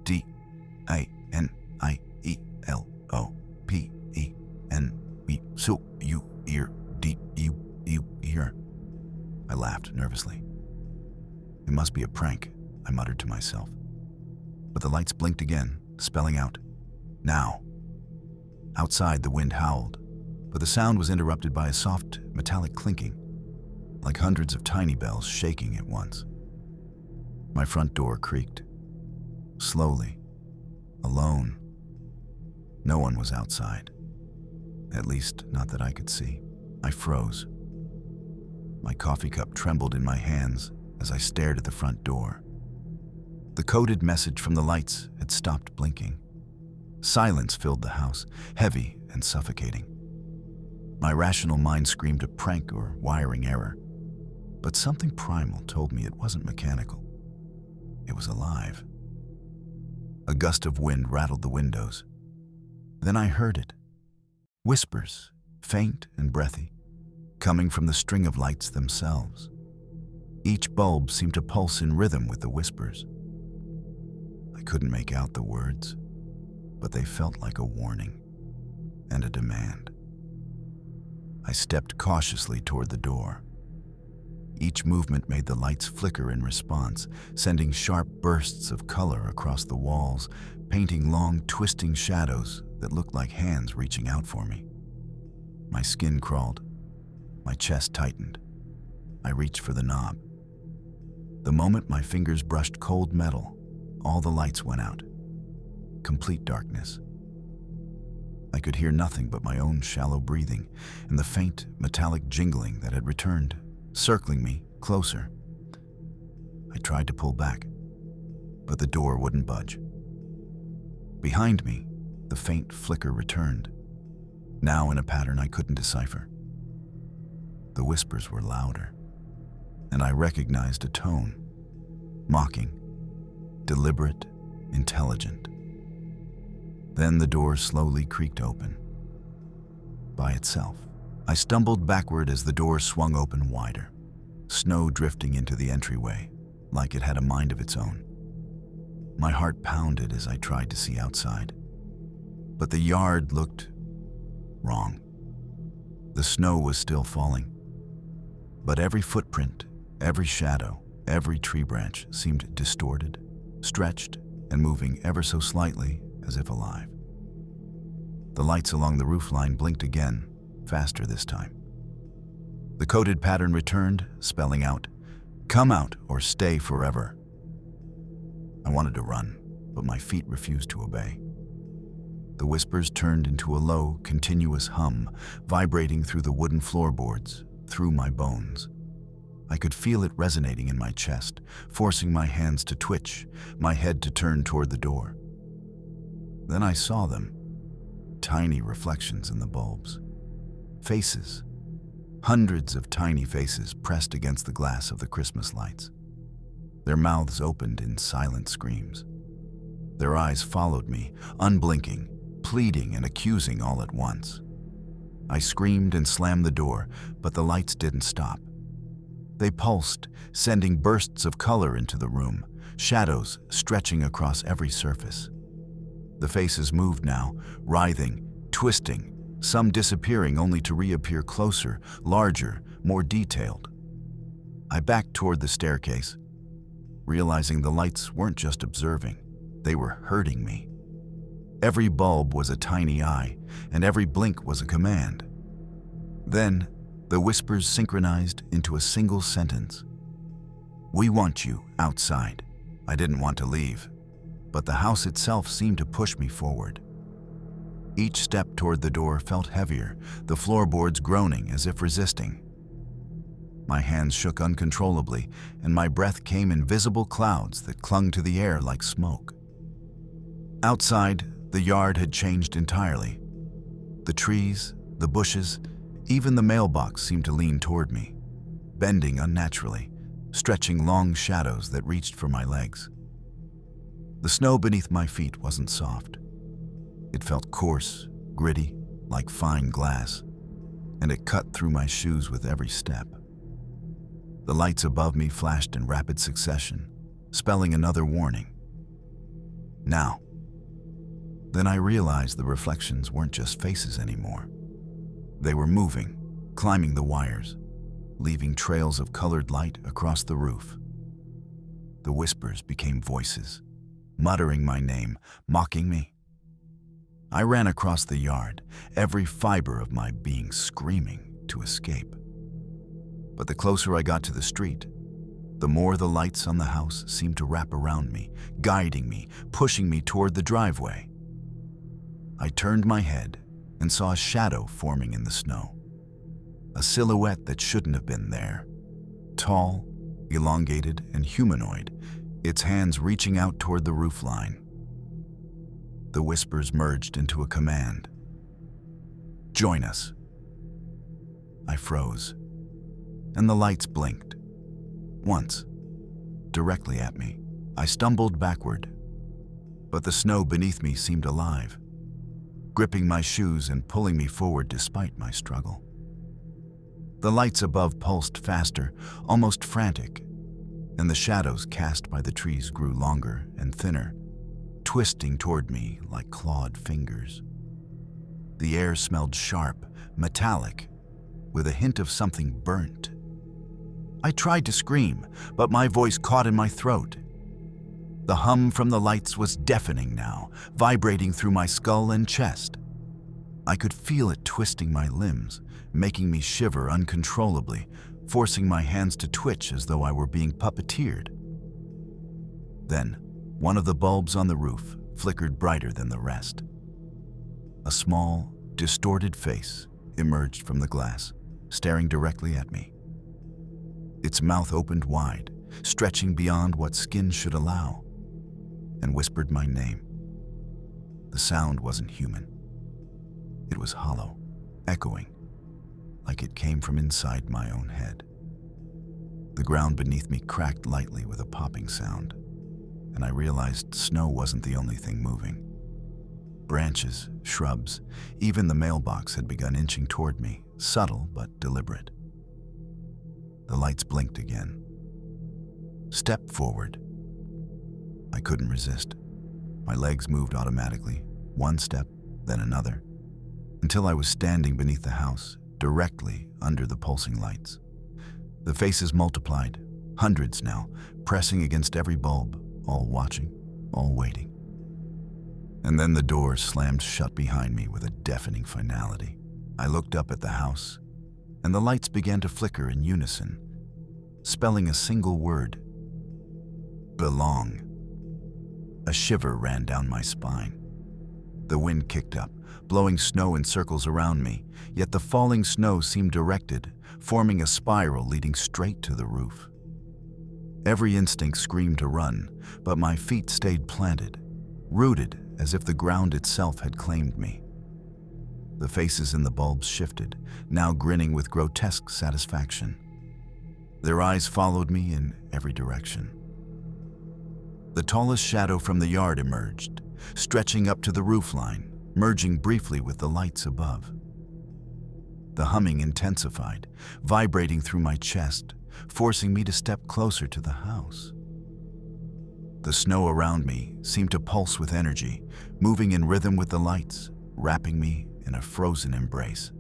A: D-A-N-I-E-L-O-P-E-N-E. So you ear, you ear. I laughed nervously. It must be a prank, I muttered to myself. But the lights blinked again, spelling out, "Now." Outside, the wind howled, but the sound was interrupted by a soft, metallic clinking, like hundreds of tiny bells shaking at once. My front door creaked. Slowly. Alone. No one was outside. At least, not that I could see. I froze. My coffee cup trembled in my hands as I stared at the front door. The coded message from the lights had stopped blinking. Silence filled the house, heavy and suffocating. My rational mind screamed a prank or wiring error, but something primal told me it wasn't mechanical. It was alive. A gust of wind rattled the windows. Then I heard it. Whispers, faint and breathy, coming from the string of lights themselves. Each bulb seemed to pulse in rhythm with the whispers. I couldn't make out the words, but they felt like a warning and a demand. I stepped cautiously toward the door. Each movement made the lights flicker in response, sending sharp bursts of color across the walls, painting long, twisting shadows that looked like hands reaching out for me. My skin crawled. My chest tightened. I reached for the knob. The moment my fingers brushed cold metal, all the lights went out. Complete darkness. I could hear nothing but my own shallow breathing and the faint, metallic jingling that had returned, circling me closer. I tried to pull back, but the door wouldn't budge. Behind me, the faint flicker returned, now in a pattern I couldn't decipher. The whispers were louder, and I recognized a tone, mocking, deliberate, intelligent. Then the door slowly creaked open. By itself. I stumbled backward as the door swung open wider, snow drifting into the entryway, like it had a mind of its own. My heart pounded as I tried to see outside. But the yard looked wrong. The snow was still falling. But every footprint, every shadow, every tree branch seemed distorted, stretched, and moving ever so slightly as if alive. The lights along the roofline blinked again, faster this time. The coded pattern returned, spelling out, "Come out or stay forever." I wanted to run, but my feet refused to obey. The whispers turned into a low, continuous hum, vibrating through the wooden floorboards, through my bones. I could feel it resonating in my chest, forcing my hands to twitch, my head to turn toward the door. Then I saw them, tiny reflections in the bulbs. Faces, Hundreds of tiny faces pressed against the glass of the Christmas lights. Their mouths opened in silent screams. Their eyes followed me, unblinking, pleading and accusing all at once. I screamed and slammed the door, but the lights didn't stop. They pulsed, sending bursts of color into the room, shadows stretching across every surface. The faces moved now, writhing, twisting, some disappearing only to reappear closer, larger, more detailed. I backed toward the staircase, realizing the lights weren't just observing, they were hurting me. Every bulb was a tiny eye, and every blink was a command. Then, the whispers synchronized into a single sentence. "We want you outside." I didn't want to leave, but the house itself seemed to push me forward. Each step toward the door felt heavier, the floorboards groaning as if resisting. My hands shook uncontrollably, and my breath came in visible clouds that clung to the air like smoke. Outside, the yard had changed entirely. The trees, the bushes, even the mailbox seemed to lean toward me, bending unnaturally, stretching long shadows that reached for my legs. The snow beneath my feet wasn't soft. It felt coarse, gritty, like fine glass, and it cut through my shoes with every step. The lights above me flashed in rapid succession, spelling another warning. Now. Then I realized the reflections weren't just faces anymore. They were moving, climbing the wires, leaving trails of colored light across the roof. The whispers became voices, muttering my name, mocking me. I ran across the yard, every fiber of my being screaming to escape. But the closer I got to the street, the more the lights on the house seemed to wrap around me, guiding me, pushing me toward the driveway. I turned my head and saw a shadow forming in the snow. A silhouette that shouldn't have been there. Tall, elongated, and humanoid, its hands reaching out toward the roofline. The whispers merged into a command. "Join us." I froze, and the lights blinked. Once, directly at me. I stumbled backward, but the snow beneath me seemed alive, gripping my shoes and pulling me forward despite my struggle. The lights above pulsed faster, almost frantic, and the shadows cast by the trees grew longer and thinner, twisting toward me like clawed fingers. The air smelled sharp, metallic, with a hint of something burnt. I tried to scream, but my voice caught in my throat. The hum from the lights was deafening now, vibrating through my skull and chest. I could feel it twisting my limbs, making me shiver uncontrollably, forcing my hands to twitch as though I were being puppeteered. Then, one of the bulbs on the roof flickered brighter than the rest. A small, distorted face emerged from the glass, staring directly at me. Its mouth opened wide, stretching beyond what skin should allow, and whispered my name. The sound wasn't human. It was hollow, echoing, like it came from inside my own head. The ground beneath me cracked lightly with a popping sound, and I realized snow wasn't the only thing moving. Branches, shrubs, even the mailbox had begun inching toward me, subtle but deliberate. The lights blinked again. Step forward. I couldn't resist. My legs moved automatically, one step, then another, until I was standing beneath the house, directly under the pulsing lights. The faces multiplied, hundreds now, pressing against every bulb, all watching, all waiting. And then the door slammed shut behind me with a deafening finality. I looked up at the house, and the lights began to flicker in unison, spelling a single word: belong. A shiver ran down my spine. The wind kicked up, blowing snow in circles around me, yet the falling snow seemed directed, forming a spiral leading straight to the roof. Every instinct screamed to run, but my feet stayed planted, rooted as if the ground itself had claimed me. The faces in the bulbs shifted, now grinning with grotesque satisfaction. Their eyes followed me in every direction. The tallest shadow from the yard emerged, stretching up to the roofline, merging briefly with the lights above. The humming intensified, vibrating through my chest, forcing me to step closer to the house. The snow around me seemed to pulse with energy, moving in rhythm with the lights, wrapping me in a frozen embrace.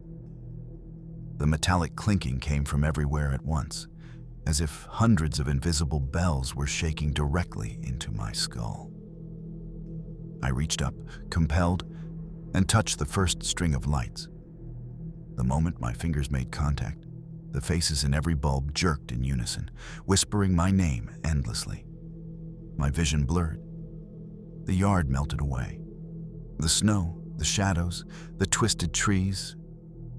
A: The metallic clinking came from everywhere at once, as if hundreds of invisible bells were shaking directly into my skull. I reached up, compelled, and touched the first string of lights. The moment my fingers made contact, the faces in every bulb jerked in unison, whispering my name endlessly. My vision blurred. The yard melted away. The snow, the shadows, the twisted trees,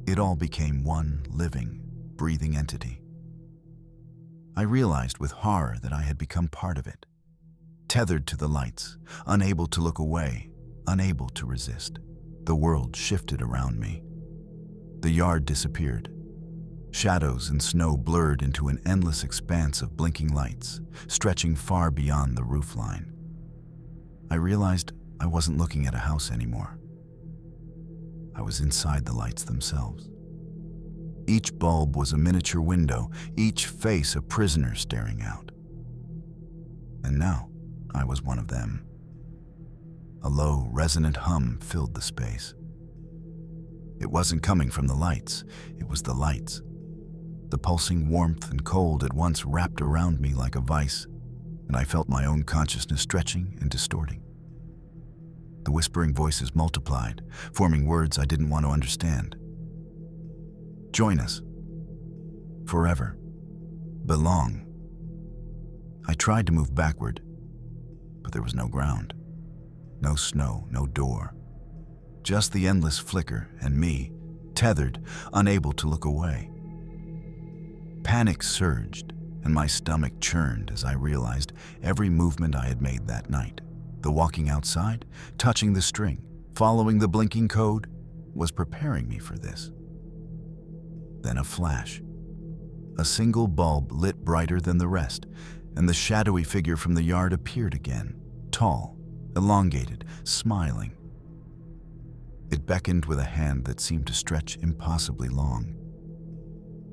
A: it all became one living, breathing entity. I realized with horror that I had become part of it, tethered to the lights, unable to look away, unable to resist. The world shifted around me. The yard disappeared. Shadows and snow blurred into an endless expanse of blinking lights, stretching far beyond the roofline. I realized I wasn't looking at a house anymore. I was inside the lights themselves. Each bulb was a miniature window, each face a prisoner staring out. And now, I was one of them. A low, resonant hum filled the space. It wasn't coming from the lights, it was the lights. The pulsing warmth and cold at once wrapped around me like a vice, and I felt my own consciousness stretching and distorting. The whispering voices multiplied, forming words I didn't want to understand. Join us. Forever. Belong. I tried to move backward, but there was no ground. No snow, no door. Just the endless flicker and me, tethered, unable to look away. Panic surged, and my stomach churned as I realized every movement I had made that night. The walking outside, touching the string, following the blinking code, was preparing me for this. Then a flash. A single bulb lit brighter than the rest, and the shadowy figure from the yard appeared again, tall, elongated, smiling. It beckoned with a hand that seemed to stretch impossibly long,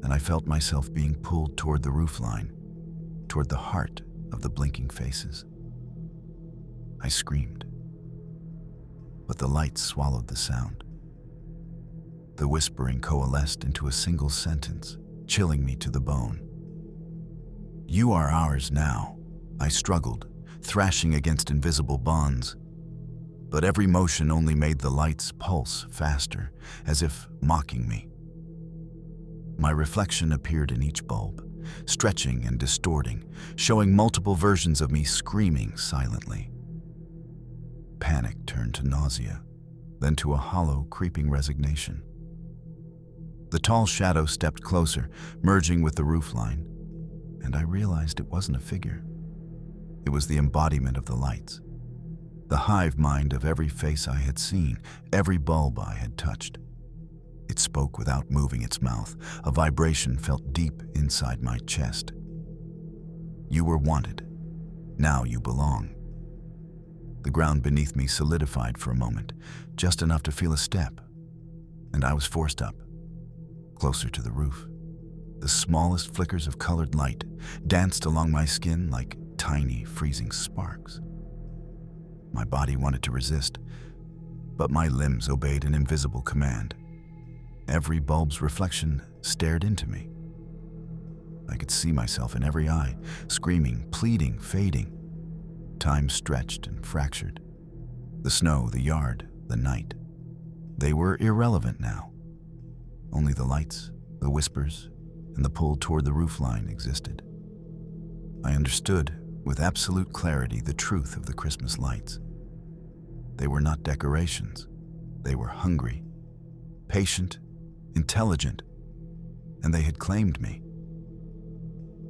A: and I felt myself being pulled toward the roofline, toward the heart of the blinking faces. I screamed, but the lights swallowed the sound. The whispering coalesced into a single sentence, chilling me to the bone. You are ours now, I struggled, thrashing against invisible bonds. But every motion only made the lights pulse faster, as if mocking me. My reflection appeared in each bulb, stretching and distorting, showing multiple versions of me screaming silently. Panic turned to nausea, then to a hollow, creeping resignation. The tall shadow stepped closer, merging with the roofline, and I realized it wasn't a figure. It was the embodiment of the lights, the hive mind of every face I had seen, every bulb I had touched. It spoke without moving its mouth. A vibration felt deep inside my chest. You were wanted. Now you belong. The ground beneath me solidified for a moment, just enough to feel a step, and I was forced up, closer to the roof. The smallest flickers of colored light danced along my skin like tiny, freezing sparks. My body wanted to resist, but my limbs obeyed an invisible command. Every bulb's reflection stared into me. I could see myself in every eye, screaming, pleading, fading. Time stretched and fractured. The snow, the yard, the night. They were irrelevant now. Only the lights, the whispers, and the pull toward the roofline existed. I understood, with absolute clarity, the truth of the Christmas lights. They were not decorations. They were hungry, patient, intelligent, and they had claimed me.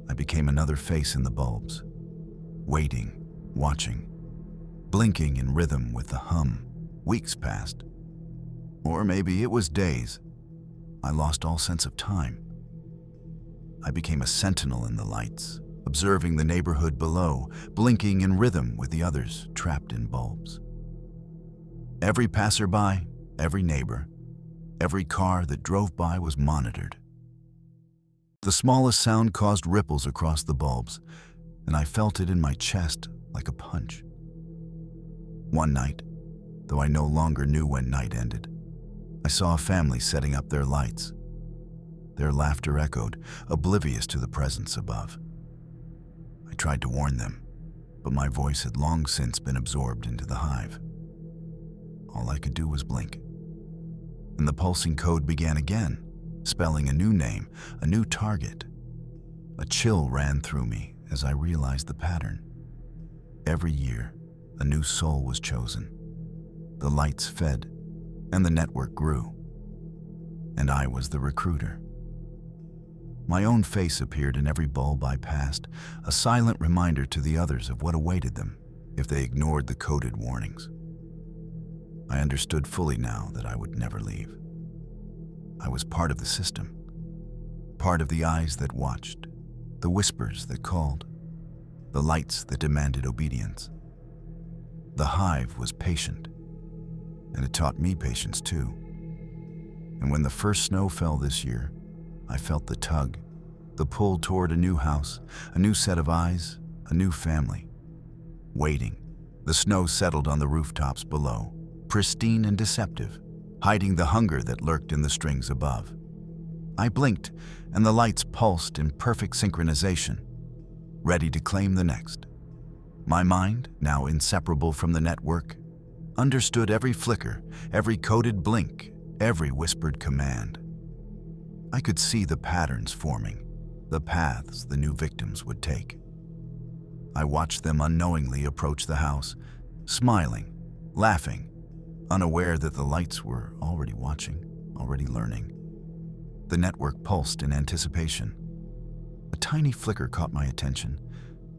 A: I became another face in the bulbs, waiting, watching, blinking in rhythm with the hum. Weeks passed. Or maybe it was days. I lost all sense of time. I became a sentinel in the lights, observing the neighborhood below, blinking in rhythm with the others trapped in bulbs. Every passerby, every neighbor, every car that drove by was monitored. The smallest sound caused ripples across the bulbs, and I felt it in my chest like a punch. One night, though I no longer knew when night ended, I saw a family setting up their lights. Their laughter echoed, oblivious to the presence above. I tried to warn them, but my voice had long since been absorbed into the hive. All I could do was blink. And the pulsing code began again, spelling a new name, a new target. A chill ran through me as I realized the pattern. Every year, a new soul was chosen. The lights fed, and the network grew. And I was the recruiter. My own face appeared in every bulb I passed, a silent reminder to the others of what awaited them if they ignored the coded warnings. I understood fully now that I would never leave. I was part of the system, part of the eyes that watched, the whispers that called, the lights that demanded obedience. The hive was patient, and it taught me patience too. And when the first snow fell this year, I felt the tug, the pull toward a new house, a new set of eyes, a new family. Waiting, the snow settled on the rooftops below, pristine and deceptive, hiding the hunger that lurked in the strings above. I blinked, and the lights pulsed in perfect synchronization, ready to claim the next. My mind, now inseparable from the network, understood every flicker, every coded blink, every whispered command. I could see the patterns forming, the paths the new victims would take. I watched them unknowingly approach the house, smiling, laughing, unaware that the lights were already watching, already learning. The network pulsed in anticipation. A tiny flicker caught my attention.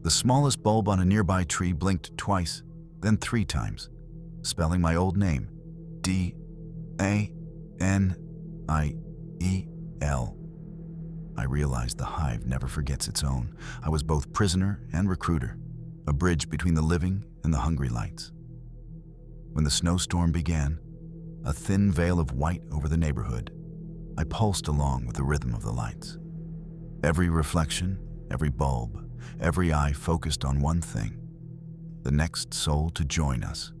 A: The smallest bulb on a nearby tree blinked twice, then 3 times, spelling my old name, D-A-N-I-E-L. I realized the hive never forgets its own. I was both prisoner and recruiter, a bridge between the living and the hungry lights. When the snowstorm began, a thin veil of white over the neighborhood, I pulsed along with the rhythm of the lights. Every reflection, every bulb, every eye focused on one thing, the next soul to join us.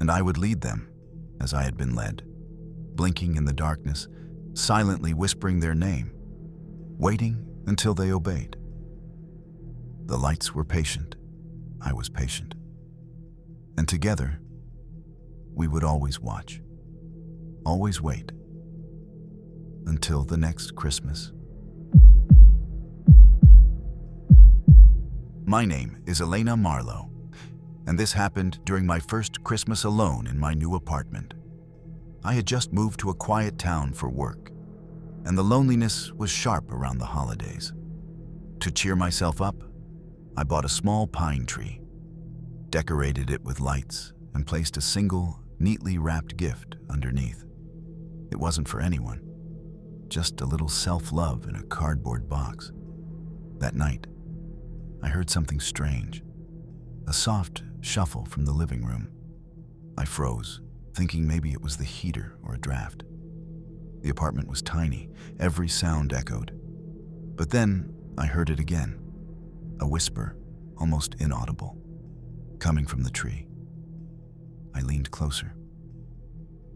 A: And I would lead them, as I had been led, blinking in the darkness, silently whispering their name, waiting until they obeyed. The lights were patient, I was patient. And together, we would always watch, always wait, until the next Christmas. My name is Elena Marlowe, and this happened during my first Christmas alone in my new apartment. I had just moved to a quiet town for work, and the loneliness was sharp around the holidays. To cheer myself up, I bought a small pine tree, decorated it with lights, and placed a single, neatly wrapped gift underneath. It wasn't for anyone, just a little self-love in a cardboard box. That night, I heard something strange, a soft shuffle from the living room. I froze, thinking maybe it was the heater or a draft. The apartment was tiny, every sound echoed. But then I heard it again, a whisper, almost inaudible, coming from the tree. I leaned closer.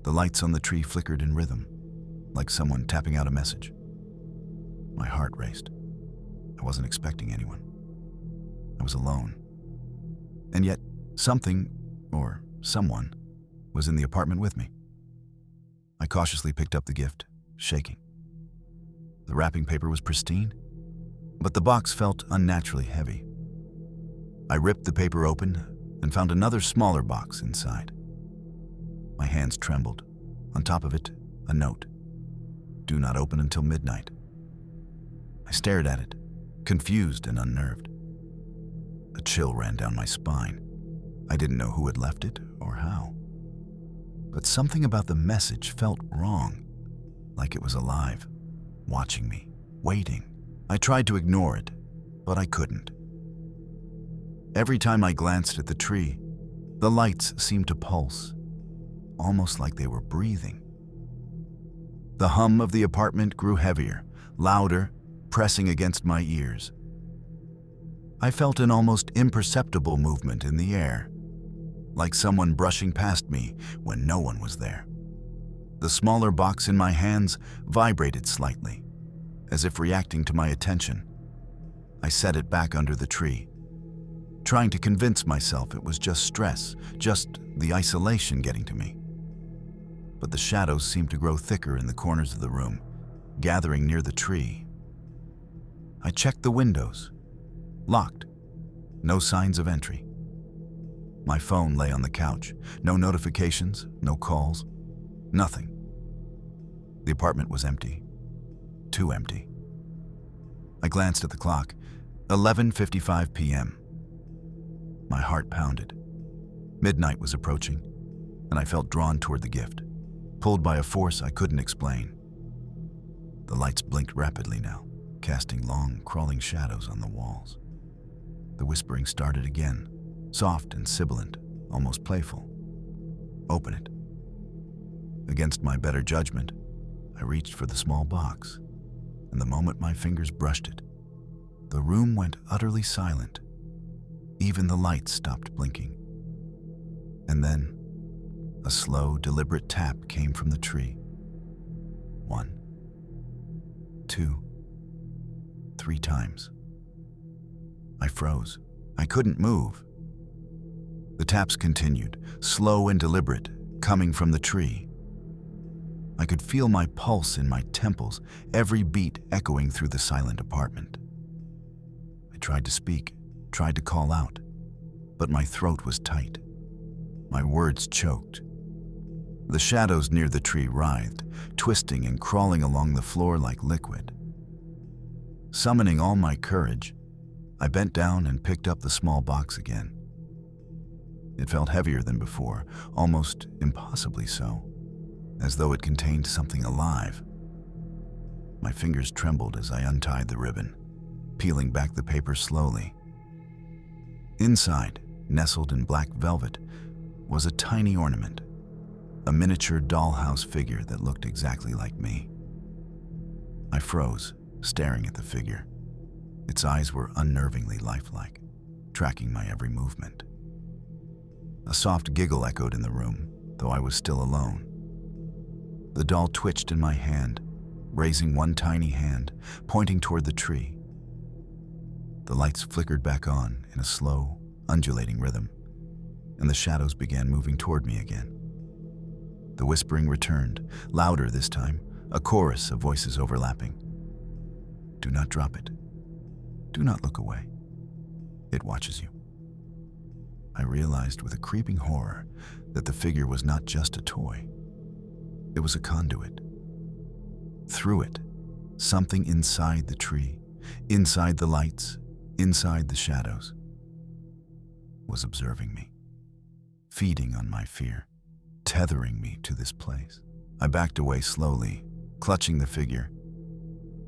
A: The lights on the tree flickered in rhythm, like someone tapping out a message. My heart raced. I wasn't expecting anyone. I was alone. And yet, something, or someone, was in the apartment with me. I cautiously picked up the gift, shaking. The wrapping paper was pristine, but the box felt unnaturally heavy. I ripped the paper open and found another smaller box inside. My hands trembled. On top of it, a note. Do not open until midnight. I stared at it, confused and unnerved. A chill ran down my spine. I didn't know who had left it or how. but something about the message felt wrong, like it was alive, watching me, waiting. I tried to ignore it, but I couldn't. Every time I glanced at the tree, the lights seemed to pulse, almost like they were breathing. The hum of the apartment grew heavier, louder, pressing against my ears. I felt an almost imperceptible movement in the air, like someone brushing past me when no one was there. The smaller box in my hands vibrated slightly, as if reacting to my attention. I set it back under the tree, trying to convince myself it was just stress, just the isolation getting to me. But the shadows seemed to grow thicker in the corners of the room, gathering near the tree. I checked the windows. Locked. No signs of entry. My phone lay on the couch. No notifications, no calls, nothing. The apartment was empty. Too empty. I glanced at the clock. 11:55 p.m. My heart pounded. Midnight was approaching, and I felt drawn toward the gift, pulled by a force I couldn't explain. The lights blinked rapidly now, casting long, crawling shadows on the walls. The whispering started again, soft and sibilant, almost playful. Open it. Against my better judgment, I reached for the small box, and the moment my fingers brushed it, the room went utterly silent. Even the lights stopped blinking. And then, a slow, deliberate tap came from the tree. 1, 2, 3 times. I froze. I couldn't move. The taps continued, slow and deliberate, coming from the tree. I could feel my pulse in my temples, every beat echoing through the silent apartment. I tried to speak, tried to call out, but my throat was tight. My words choked. The shadows near the tree writhed, twisting and crawling along the floor like liquid. Summoning all my courage, I bent down and picked up the small box again. It felt heavier than before, almost impossibly so, as though it contained something alive. My fingers trembled as I untied the ribbon, peeling back the paper slowly. Inside, nestled in black velvet, was a tiny ornament, a miniature dollhouse figure that looked exactly like me. I froze, staring at the figure. Its eyes were unnervingly lifelike, tracking my every movement. A soft giggle echoed in the room, though I was still alone. The doll twitched in my hand, raising one tiny hand, pointing toward the tree. The lights flickered back on in a slow, undulating rhythm, and the shadows began moving toward me again. The whispering returned, louder this time, a chorus of voices overlapping. Do not drop it. Do not look away. It watches you. I realized with a creeping horror that the figure was not just a toy. It was a conduit. Through it, something inside the tree, inside the lights, inside the shadows, was observing me, feeding on my fear, tethering me to this place. I backed away slowly, clutching the figure,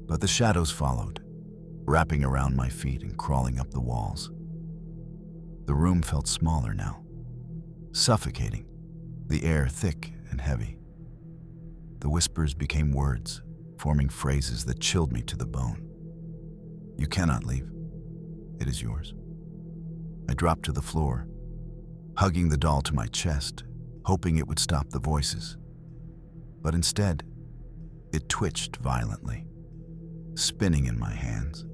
A: but the shadows followed, wrapping around my feet and crawling up the walls. The room felt smaller now, suffocating, the air thick and heavy. The whispers became words, forming phrases that chilled me to the bone. You cannot leave. It is yours. I dropped to the floor, hugging the doll to my chest, hoping it would stop the voices. But instead, it twitched violently, spinning in my hands,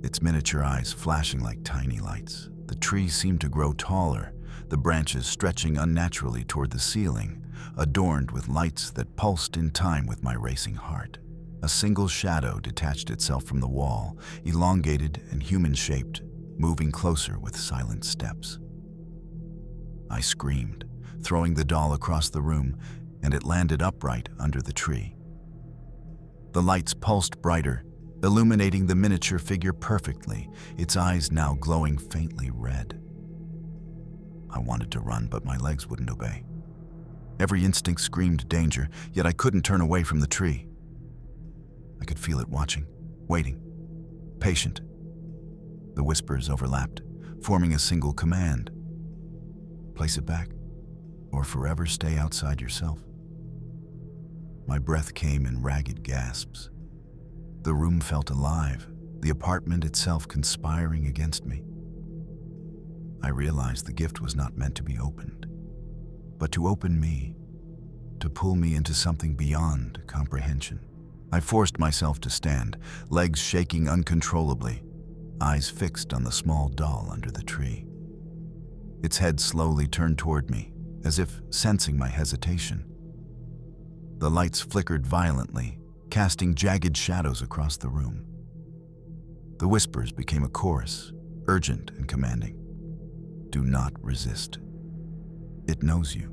A: its miniature eyes flashing like tiny lights. The tree seemed to grow taller, the branches stretching unnaturally toward the ceiling, adorned with lights that pulsed in time with my racing heart. A single shadow detached itself from the wall, elongated and human-shaped, moving closer with silent steps. I screamed, throwing the doll across the room, and it landed upright under the tree. The lights pulsed brighter, illuminating the miniature figure perfectly, its eyes now glowing faintly red. I wanted to run, but my legs wouldn't obey. Every instinct screamed danger, yet I couldn't turn away from the tree. I could feel it watching, waiting, patient. The whispers overlapped, forming a single command. Place it back, or forever stay outside yourself. My breath came in ragged gasps. The room felt alive, the apartment itself conspiring against me. I realized the gift was not meant to be opened, but to open me, to pull me into something beyond comprehension. I forced myself to stand, legs shaking uncontrollably, eyes fixed on the small doll under the tree. Its head slowly turned toward me, as if sensing my hesitation. The lights flickered violently, casting jagged shadows across the room. The whispers became a chorus, urgent and commanding. Do not resist. It knows you.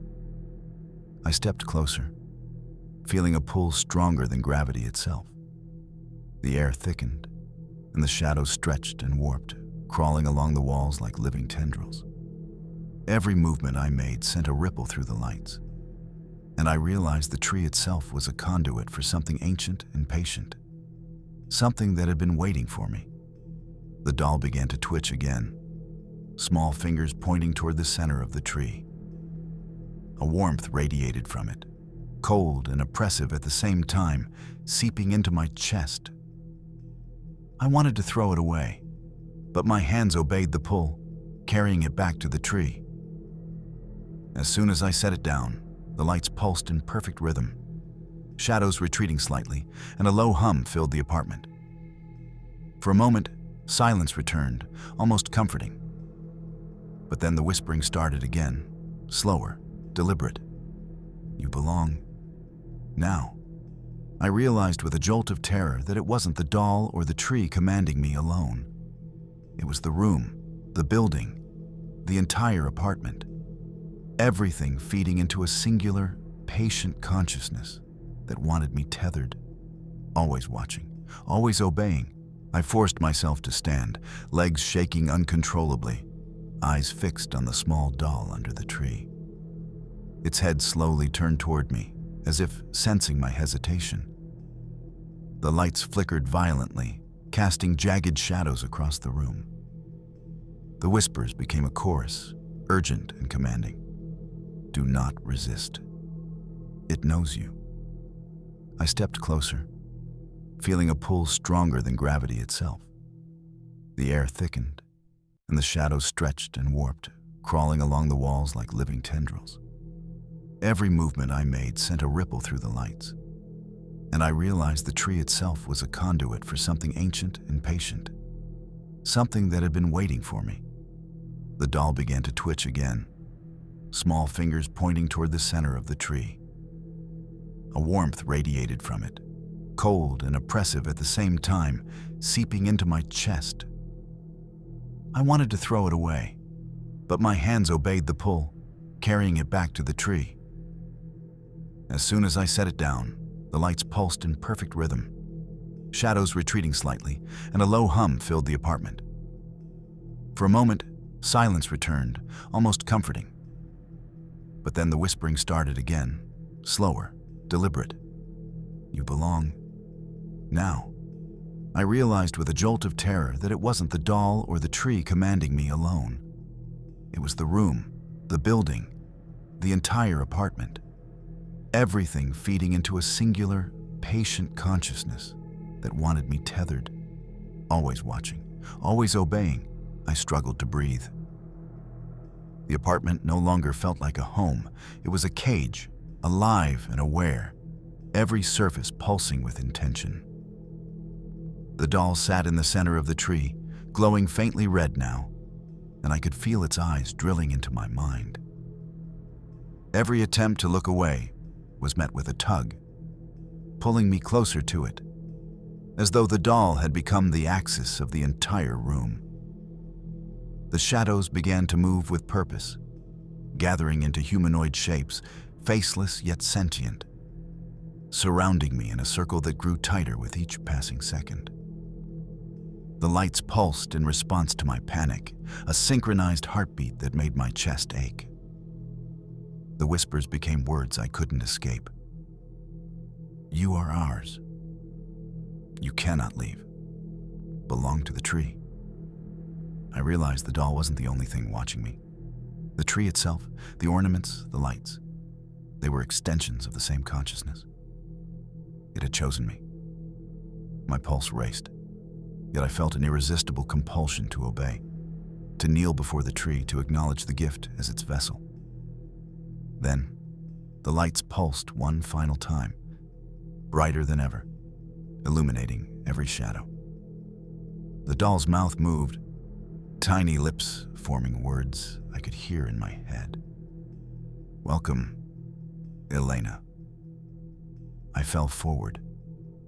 A: I stepped closer, feeling a pull stronger than gravity itself. The air thickened, and the shadows stretched and warped, crawling along the walls like living tendrils. Every movement I made sent a ripple through the lights, and I realized the tree itself was a conduit for something ancient and patient, something that had been waiting for me. The doll began to twitch again, small fingers pointing toward the center of the tree. A warmth radiated from it, cold and oppressive at the same time, seeping into my chest. I wanted to throw it away, but my hands obeyed the pull, carrying it back to the tree. As soon as I set it down, the lights pulsed in perfect rhythm, shadows retreating slightly, and a low hum filled the apartment. For a moment, silence returned, almost comforting. But then the whispering started again, slower, deliberate. You belong. Now. I realized with a jolt of terror that it wasn't the doll or the tree commanding me alone. It was the room, the building, the entire apartment. Everything feeding into a singular, patient consciousness that wanted me tethered, always watching, always obeying. I forced myself to stand, legs shaking uncontrollably, eyes fixed on the small doll under the tree. Its head slowly turned toward me, as if sensing my hesitation. The lights flickered violently, casting jagged shadows across the room. The whispers became a chorus, urgent and commanding. Do not resist. It knows you. I stepped closer, feeling a pull stronger than gravity itself. The air thickened, and the shadows stretched and warped, crawling along the walls like living tendrils. Every movement I made sent a ripple through the lights, and I realized the tree itself was a conduit for something ancient and patient, something that had been waiting for me. The doll began to twitch again, small fingers pointing toward the center of the tree. A warmth radiated from it, cold and oppressive at the same time, seeping into my chest. I wanted to throw it away, but my hands obeyed the pull, carrying it back to the tree. As soon as I set it down, the lights pulsed in perfect rhythm, shadows retreating slightly, and a low hum filled the apartment. For a moment, silence returned, almost comforting. But then the whispering started again, slower, deliberate. You belong. Now. I realized with a jolt of terror that it wasn't the doll or the tree commanding me alone. It was the room, the building, the entire apartment. Everything feeding into a singular, patient consciousness that wanted me tethered, always watching, always obeying. I struggled to breathe. The apartment no longer felt like a home. It was a cage, alive and aware, every surface pulsing with intention. The doll sat in the center of the tree, glowing faintly red now, and I could feel its eyes drilling into my mind. Every attempt to look away was met with a tug, pulling me closer to it, as though the doll had become the axis of the entire room. The shadows began to move with purpose, gathering into humanoid shapes, faceless yet sentient, surrounding me in a circle that grew tighter with each passing second. The lights pulsed in response to my panic, a synchronized heartbeat that made my chest ache. The whispers became words I couldn't escape. You are ours. You cannot leave. Belong to the tree. I realized the doll wasn't the only thing watching me. The tree itself, the ornaments, the lights, they were extensions of the same consciousness. It had chosen me. My pulse raced, yet I felt an irresistible compulsion to obey, to kneel before the tree, to acknowledge the gift as its vessel. Then, the lights pulsed one final time, brighter than ever, illuminating every shadow. The doll's mouth moved, tiny lips forming words I could hear in my head. Welcome, Elena. I fell forward,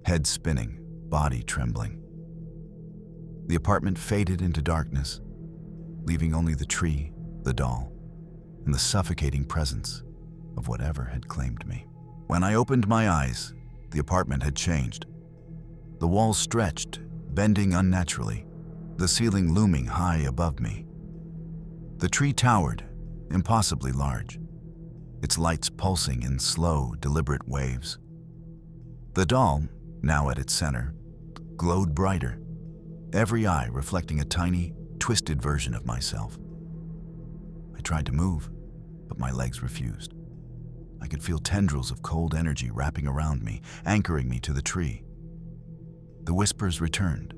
A: head spinning, body trembling. The apartment faded into darkness, leaving only the tree, the doll, and the suffocating presence of whatever had claimed me. When I opened my eyes, the apartment had changed. The walls stretched, bending unnaturally, the ceiling looming high above me. The tree towered, impossibly large, its lights pulsing in slow, deliberate waves. The doll, now at its center, glowed brighter, every eye reflecting a tiny, twisted version of myself. I tried to move, but my legs refused. I could feel tendrils of cold energy wrapping around me, anchoring me to the tree. The whispers returned,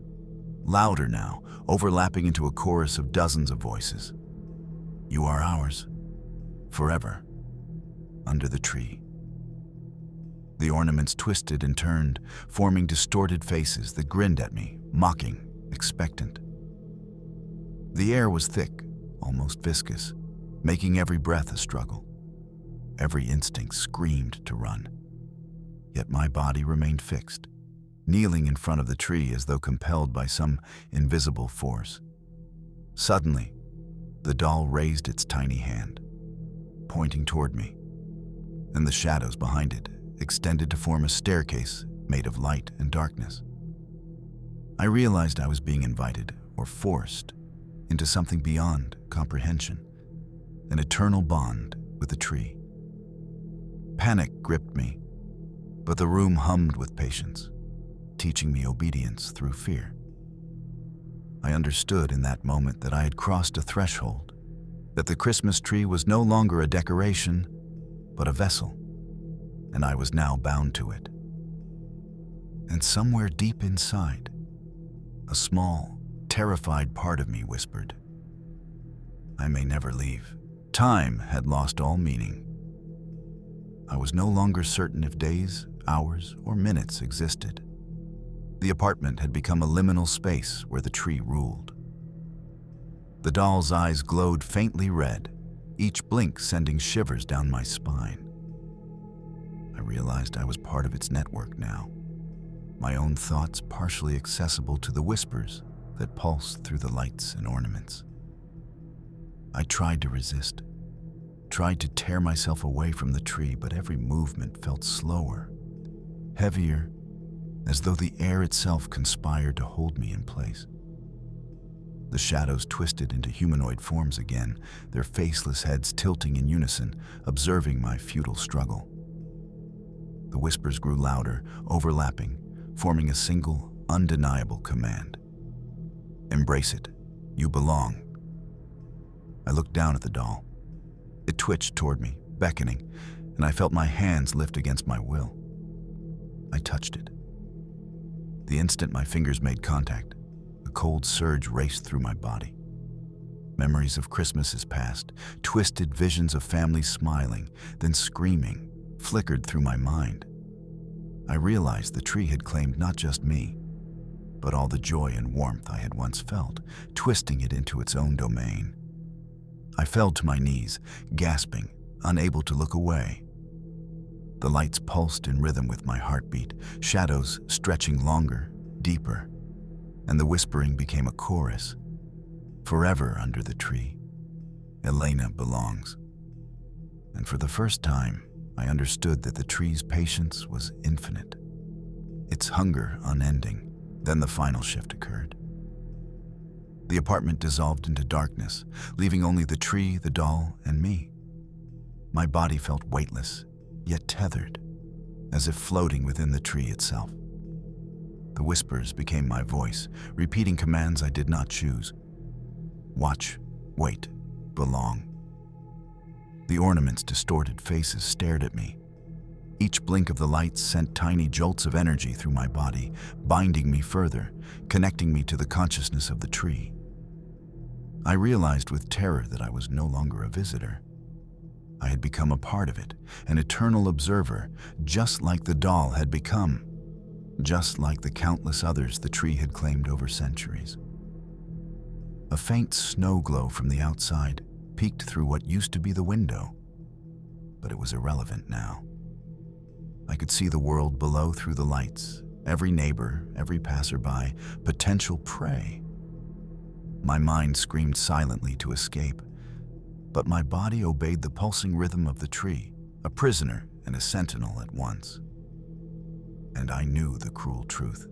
A: louder now, overlapping into a chorus of dozens of voices. You are ours, forever, under the tree. The ornaments twisted and turned, forming distorted faces that grinned at me, mocking, expectant. The air was thick, almost viscous, making every breath a struggle. Every instinct screamed to run. Yet my body remained fixed, kneeling in front of the tree as though compelled by some invisible force. Suddenly, the doll raised its tiny hand, pointing toward me, and the shadows behind it extended to form a staircase made of light and darkness. I realized I was being invited, or forced, into something beyond comprehension, an eternal bond with the tree. Panic gripped me, but the room hummed with patience, teaching me obedience through fear. I understood in that moment that I had crossed a threshold, that the Christmas tree was no longer a decoration, but a vessel, and I was now bound to it. And somewhere deep inside, a small, terrified part of me whispered, I may never leave. Time had lost all meaning. I was no longer certain if days, hours, or minutes existed. The apartment had become a liminal space where the tree ruled. The doll's eyes glowed faintly red, each blink sending shivers down my spine. I realized I was part of its network now, my own thoughts partially accessible to the whispers that pulsed through the lights and ornaments. I tried to resist, tried to tear myself away from the tree, but every movement felt slower, heavier, as though the air itself conspired to hold me in place. The shadows twisted into humanoid forms again, their faceless heads tilting in unison, observing my futile struggle. The whispers grew louder, overlapping, forming a single, undeniable command. Embrace it. You belong. I looked down at the doll. It twitched toward me, beckoning, and I felt my hands lift against my will. I touched it. The instant my fingers made contact, a cold surge raced through my body. Memories of Christmases past, twisted visions of families smiling, then screaming, flickered through my mind. I realized the tree had claimed not just me, but all the joy and warmth I had once felt, twisting it into its own domain. I fell to my knees, gasping, unable to look away. The lights pulsed in rhythm with my heartbeat, shadows stretching longer, deeper, and the whispering became a chorus. Forever under the tree, Elena belongs. And for the first time, I understood that the tree's patience was infinite, its hunger unending. Then the final shift occurred. The apartment dissolved into darkness, leaving only the tree, the doll, and me. My body felt weightless, yet tethered, as if floating within the tree itself. The whispers became my voice, repeating commands I did not choose. Watch, wait, belong. The ornament's distorted faces stared at me. Each blink of the lights sent tiny jolts of energy through my body, binding me further, connecting me to the consciousness of the tree. I realized with terror that I was no longer a visitor. I had become a part of it, an eternal observer, just like the doll had become, just like the countless others the tree had claimed over centuries. A faint snow glow from the outside peeked through what used to be the window, but it was irrelevant now. I could see the world below through the lights, every neighbor, every passerby, potential prey. My mind screamed silently to escape, but my body obeyed the pulsing rhythm of the tree, a prisoner and a sentinel at once. And I knew the cruel truth.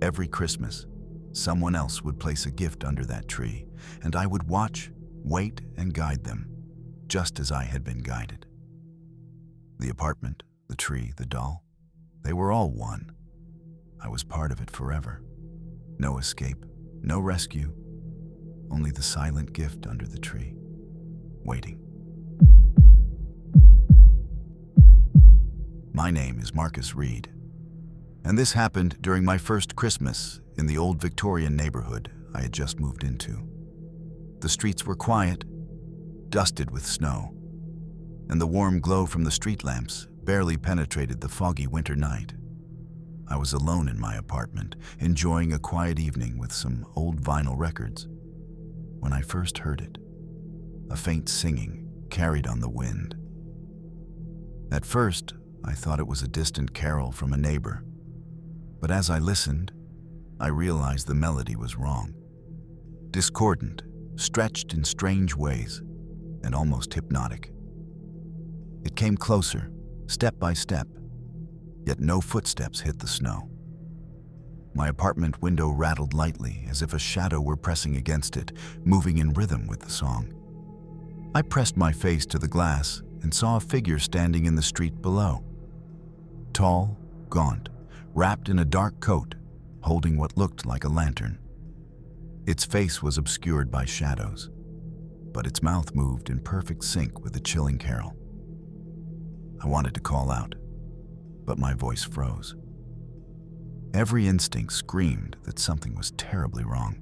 A: Every Christmas, someone else would place a gift under that tree, and I would watch, wait, and guide them, just as I had been guided. The apartment, the tree, the doll, they were all one. I was part of it forever. No escape, no rescue, only the silent gift under the tree, waiting. My name is Marcus Reed, and this happened during my first Christmas in the old Victorian neighborhood I had just moved into. The streets were quiet, dusted with snow, and the warm glow from the street lamps barely penetrated the foggy winter night. I was alone in my apartment, enjoying a quiet evening with some old vinyl records, when I first heard it, a faint singing carried on the wind. At first, I thought it was a distant carol from a neighbor, but as I listened, I realized the melody was wrong. Discordant, stretched in strange ways, and almost hypnotic. It came closer, step by step, yet no footsteps hit the snow. My apartment window rattled lightly as if a shadow were pressing against it, moving in rhythm with the song. I pressed my face to the glass and saw a figure standing in the street below. Tall, gaunt, wrapped in a dark coat, holding what looked like a lantern. Its face was obscured by shadows, but its mouth moved in perfect sync with the chilling carol. I wanted to call out, but my voice froze. Every instinct screamed that something was terribly wrong.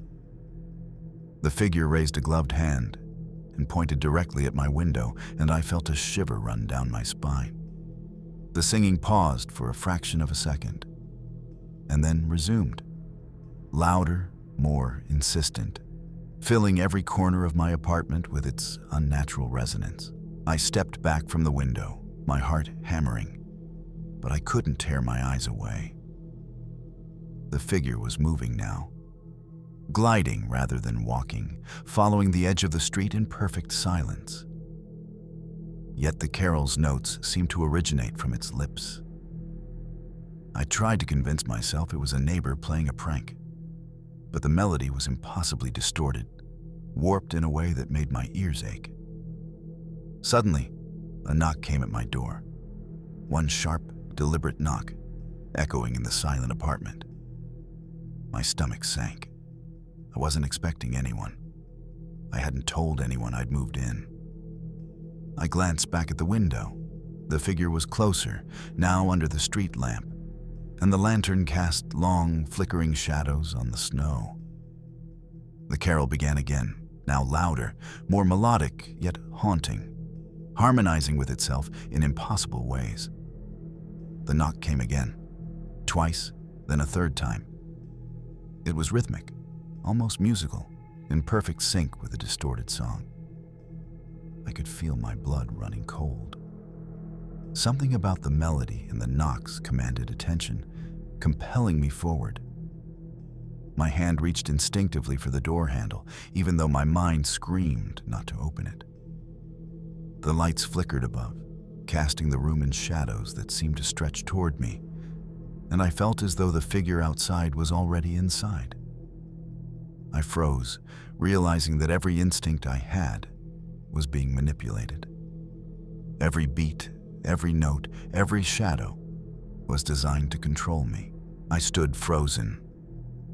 A: The figure raised a gloved hand and pointed directly at my window, and I felt a shiver run down my spine. The singing paused for a fraction of a second, and then resumed, louder, more insistent, filling every corner of my apartment with its unnatural resonance. I stepped back from the window, my heart hammering, but I couldn't tear my eyes away. The figure was moving now, gliding rather than walking, following the edge of the street in perfect silence. Yet the carol's notes seemed to originate from its lips. I tried to convince myself it was a neighbor playing a prank, but the melody was impossibly distorted, warped in a way that made my ears ache. Suddenly, a knock came at my door. One sharp, deliberate knock, echoing in the silent apartment. My stomach sank. I wasn't expecting anyone. I hadn't told anyone I'd moved in. I glanced back at the window. The figure was closer, now under the street lamp, and the lantern cast long, flickering shadows on the snow. The carol began again, now louder, more melodic, yet haunting, harmonizing with itself in impossible ways. The knock came again, twice, then a third time. It was rhythmic, almost musical, in perfect sync with the distorted song. I could feel my blood running cold. Something about the melody and the knocks commanded attention, compelling me forward. My hand reached instinctively for the door handle, even though my mind screamed not to open it. The lights flickered above, casting the room in shadows that seemed to stretch toward me, and I felt as though the figure outside was already inside. I froze, realizing that every instinct I had was being manipulated. Every beat, every note, every shadow was designed to control me. I stood frozen,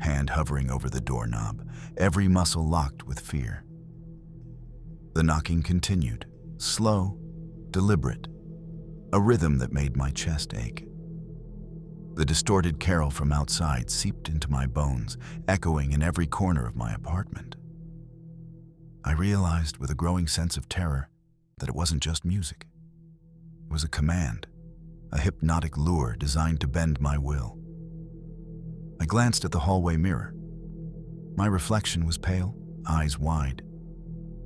A: hand hovering over the doorknob, every muscle locked with fear. The knocking continued, slow, deliberate, a rhythm that made my chest ache. The distorted carol from outside seeped into my bones, echoing in every corner of my apartment. I realized with a growing sense of terror that it wasn't just music. It was a command, a hypnotic lure designed to bend my will. I glanced at the hallway mirror. My reflection was pale, eyes wide.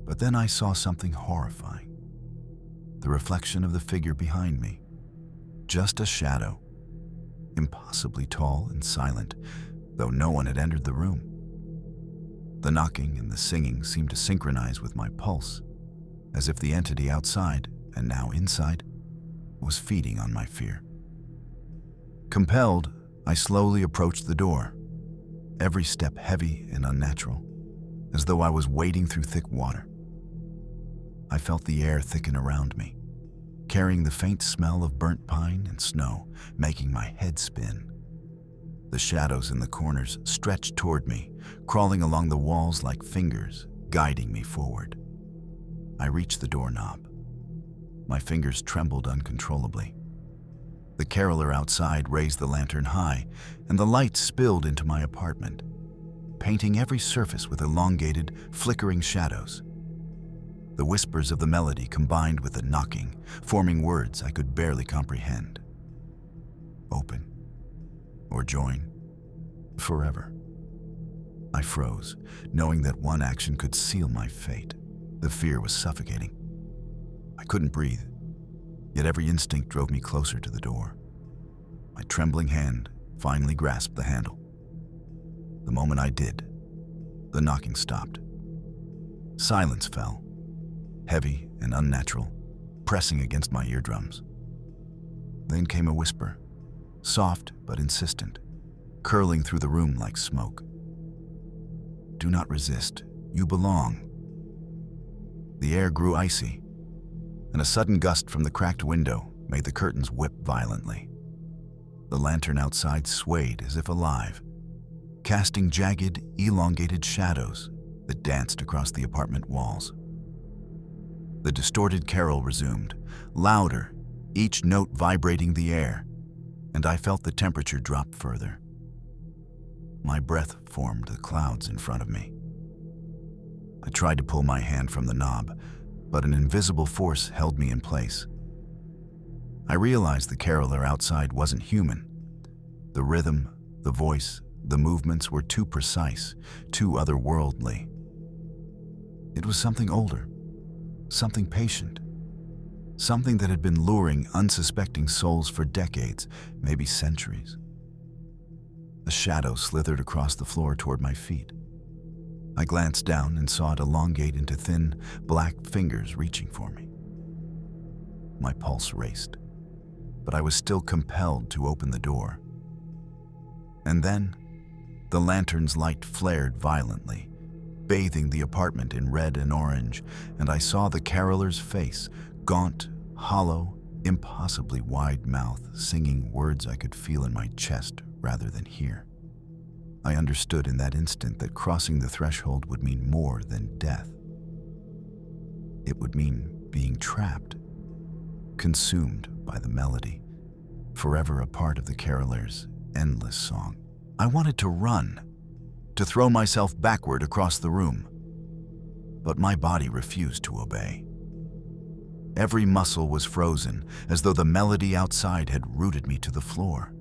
A: But then I saw something horrifying. The reflection of the figure behind me. Just a shadow, impossibly tall and silent, though no one had entered the room. The knocking and the singing seemed to synchronize with my pulse, as if the entity outside, and now inside, was feeding on my fear. Compelled, I slowly approached the door, every step heavy and unnatural, as though I was wading through thick water. I felt the air thicken around me, carrying the faint smell of burnt pine and snow, making my head spin. The shadows in the corners stretched toward me, crawling along the walls like fingers, guiding me forward. I reached the doorknob. My fingers trembled uncontrollably. The caroler outside raised the lantern high, and the light spilled into my apartment, painting every surface with elongated, flickering shadows. The whispers of the melody combined with the knocking, forming words I could barely comprehend. Open, or join, forever. I froze, knowing that one action could seal my fate. The fear was suffocating. I couldn't breathe, yet every instinct drove me closer to the door. My trembling hand finally grasped the handle. The moment I did, the knocking stopped. Silence fell, heavy and unnatural, pressing against my eardrums. Then came a whisper, soft but insistent, curling through the room like smoke. Do not resist. You belong. The air grew icy, and a sudden gust from the cracked window made the curtains whip violently. The lantern outside swayed as if alive, casting jagged, elongated shadows that danced across the apartment walls. The distorted carol resumed, louder, each note vibrating the air, and I felt the temperature drop further. My breath formed the clouds in front of me. I tried to pull my hand from the knob, but an invisible force held me in place. I realized the caroler outside wasn't human. The rhythm, the voice, the movements were too precise, too otherworldly. It was something older, something patient, something that had been luring unsuspecting souls for decades, maybe centuries. A shadow slithered across the floor toward my feet. I glanced down and saw it elongate into thin, black fingers reaching for me. My pulse raced, but I was still compelled to open the door. And then, the lantern's light flared violently, bathing the apartment in red and orange, and I saw the caroler's face, gaunt, hollow, impossibly wide mouth, singing words I could feel in my chest rather than hear. I understood in that instant that crossing the threshold would mean more than death. It would mean being trapped, consumed by the melody, forever a part of the caroler's endless song. I wanted to run, to throw myself backward across the room, but my body refused to obey. Every muscle was frozen, as though the melody outside had rooted me to the floor.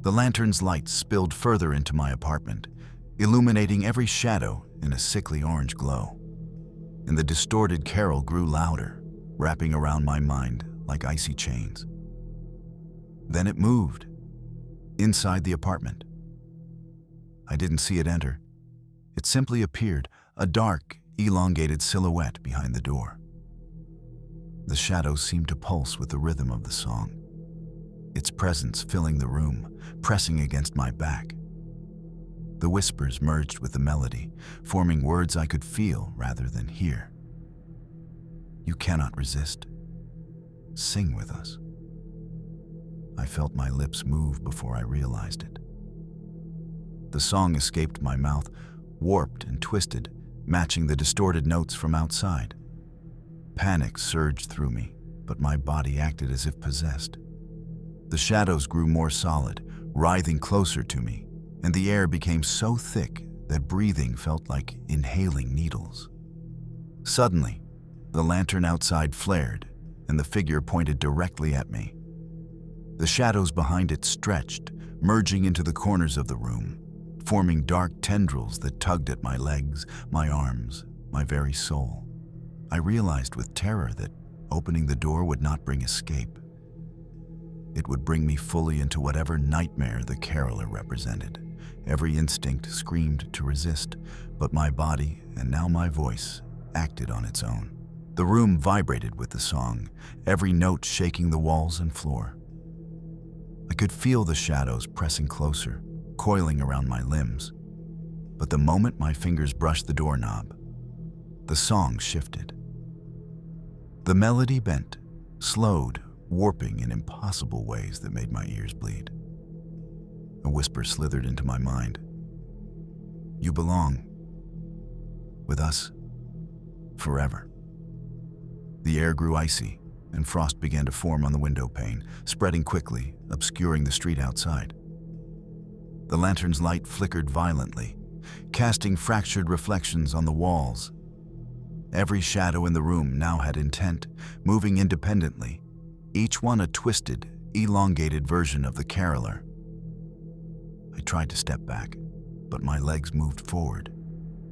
A: The lantern's light spilled further into my apartment, illuminating every shadow in a sickly orange glow. And the distorted carol grew louder, wrapping around my mind like icy chains. Then it moved, inside the apartment. I didn't see it enter. It simply appeared, a dark, elongated silhouette behind the door. The shadows seemed to pulse with the rhythm of the song, its presence filling the room, pressing against my back. The whispers merged with the melody, forming words I could feel rather than hear. You cannot resist. sing with us. I felt my lips move before I realized it. The song escaped my mouth, warped and twisted, matching the distorted notes from outside. Panic surged through me, but my body acted as if possessed. The shadows grew more solid, writhing closer to me, and the air became so thick that breathing felt like inhaling needles. Suddenly, the lantern outside flared, and the figure pointed directly at me. The shadows behind it stretched, merging into the corners of the room, forming dark tendrils that tugged at my legs, my arms, my very soul. I realized with terror that opening the door would not bring escape. It would bring me fully into whatever nightmare the caroler represented. Every instinct screamed to resist, but my body, and now my voice, acted on its own. The room vibrated with the song, every note shaking the walls and floor. I could feel the shadows pressing closer, coiling around my limbs. But the moment my fingers brushed the doorknob, the song shifted. The melody bent, slowed, warping in impossible ways that made my ears bleed. A whisper slithered into my mind. You belong with us forever. The air grew icy, and frost began to form on the window pane, spreading quickly, obscuring the street outside. The lantern's light flickered violently, casting fractured reflections on the walls. Every shadow in the room now had intent, moving independently, each one a twisted, elongated version of the caroler. I tried to step back, but my legs moved forward,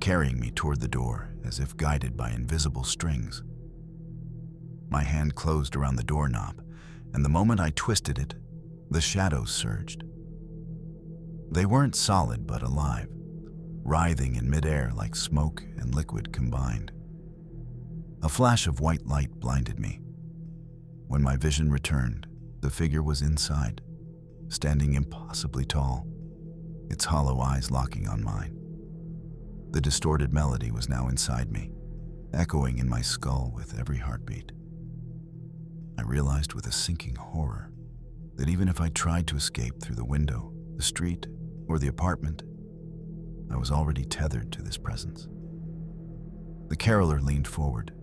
A: carrying me toward the door as if guided by invisible strings. My hand closed around the doorknob, and the moment I twisted it, the shadows surged. They weren't solid but alive, writhing in midair like smoke and liquid combined. A flash of white light blinded me. When my vision returned, the figure was inside, standing impossibly tall, its hollow eyes locking on mine. The distorted melody was now inside me, echoing in my skull with every heartbeat. I realized with a sinking horror that even if I tried to escape through the window, the street, or the apartment, I was already tethered to this presence. The caroler leaned forward,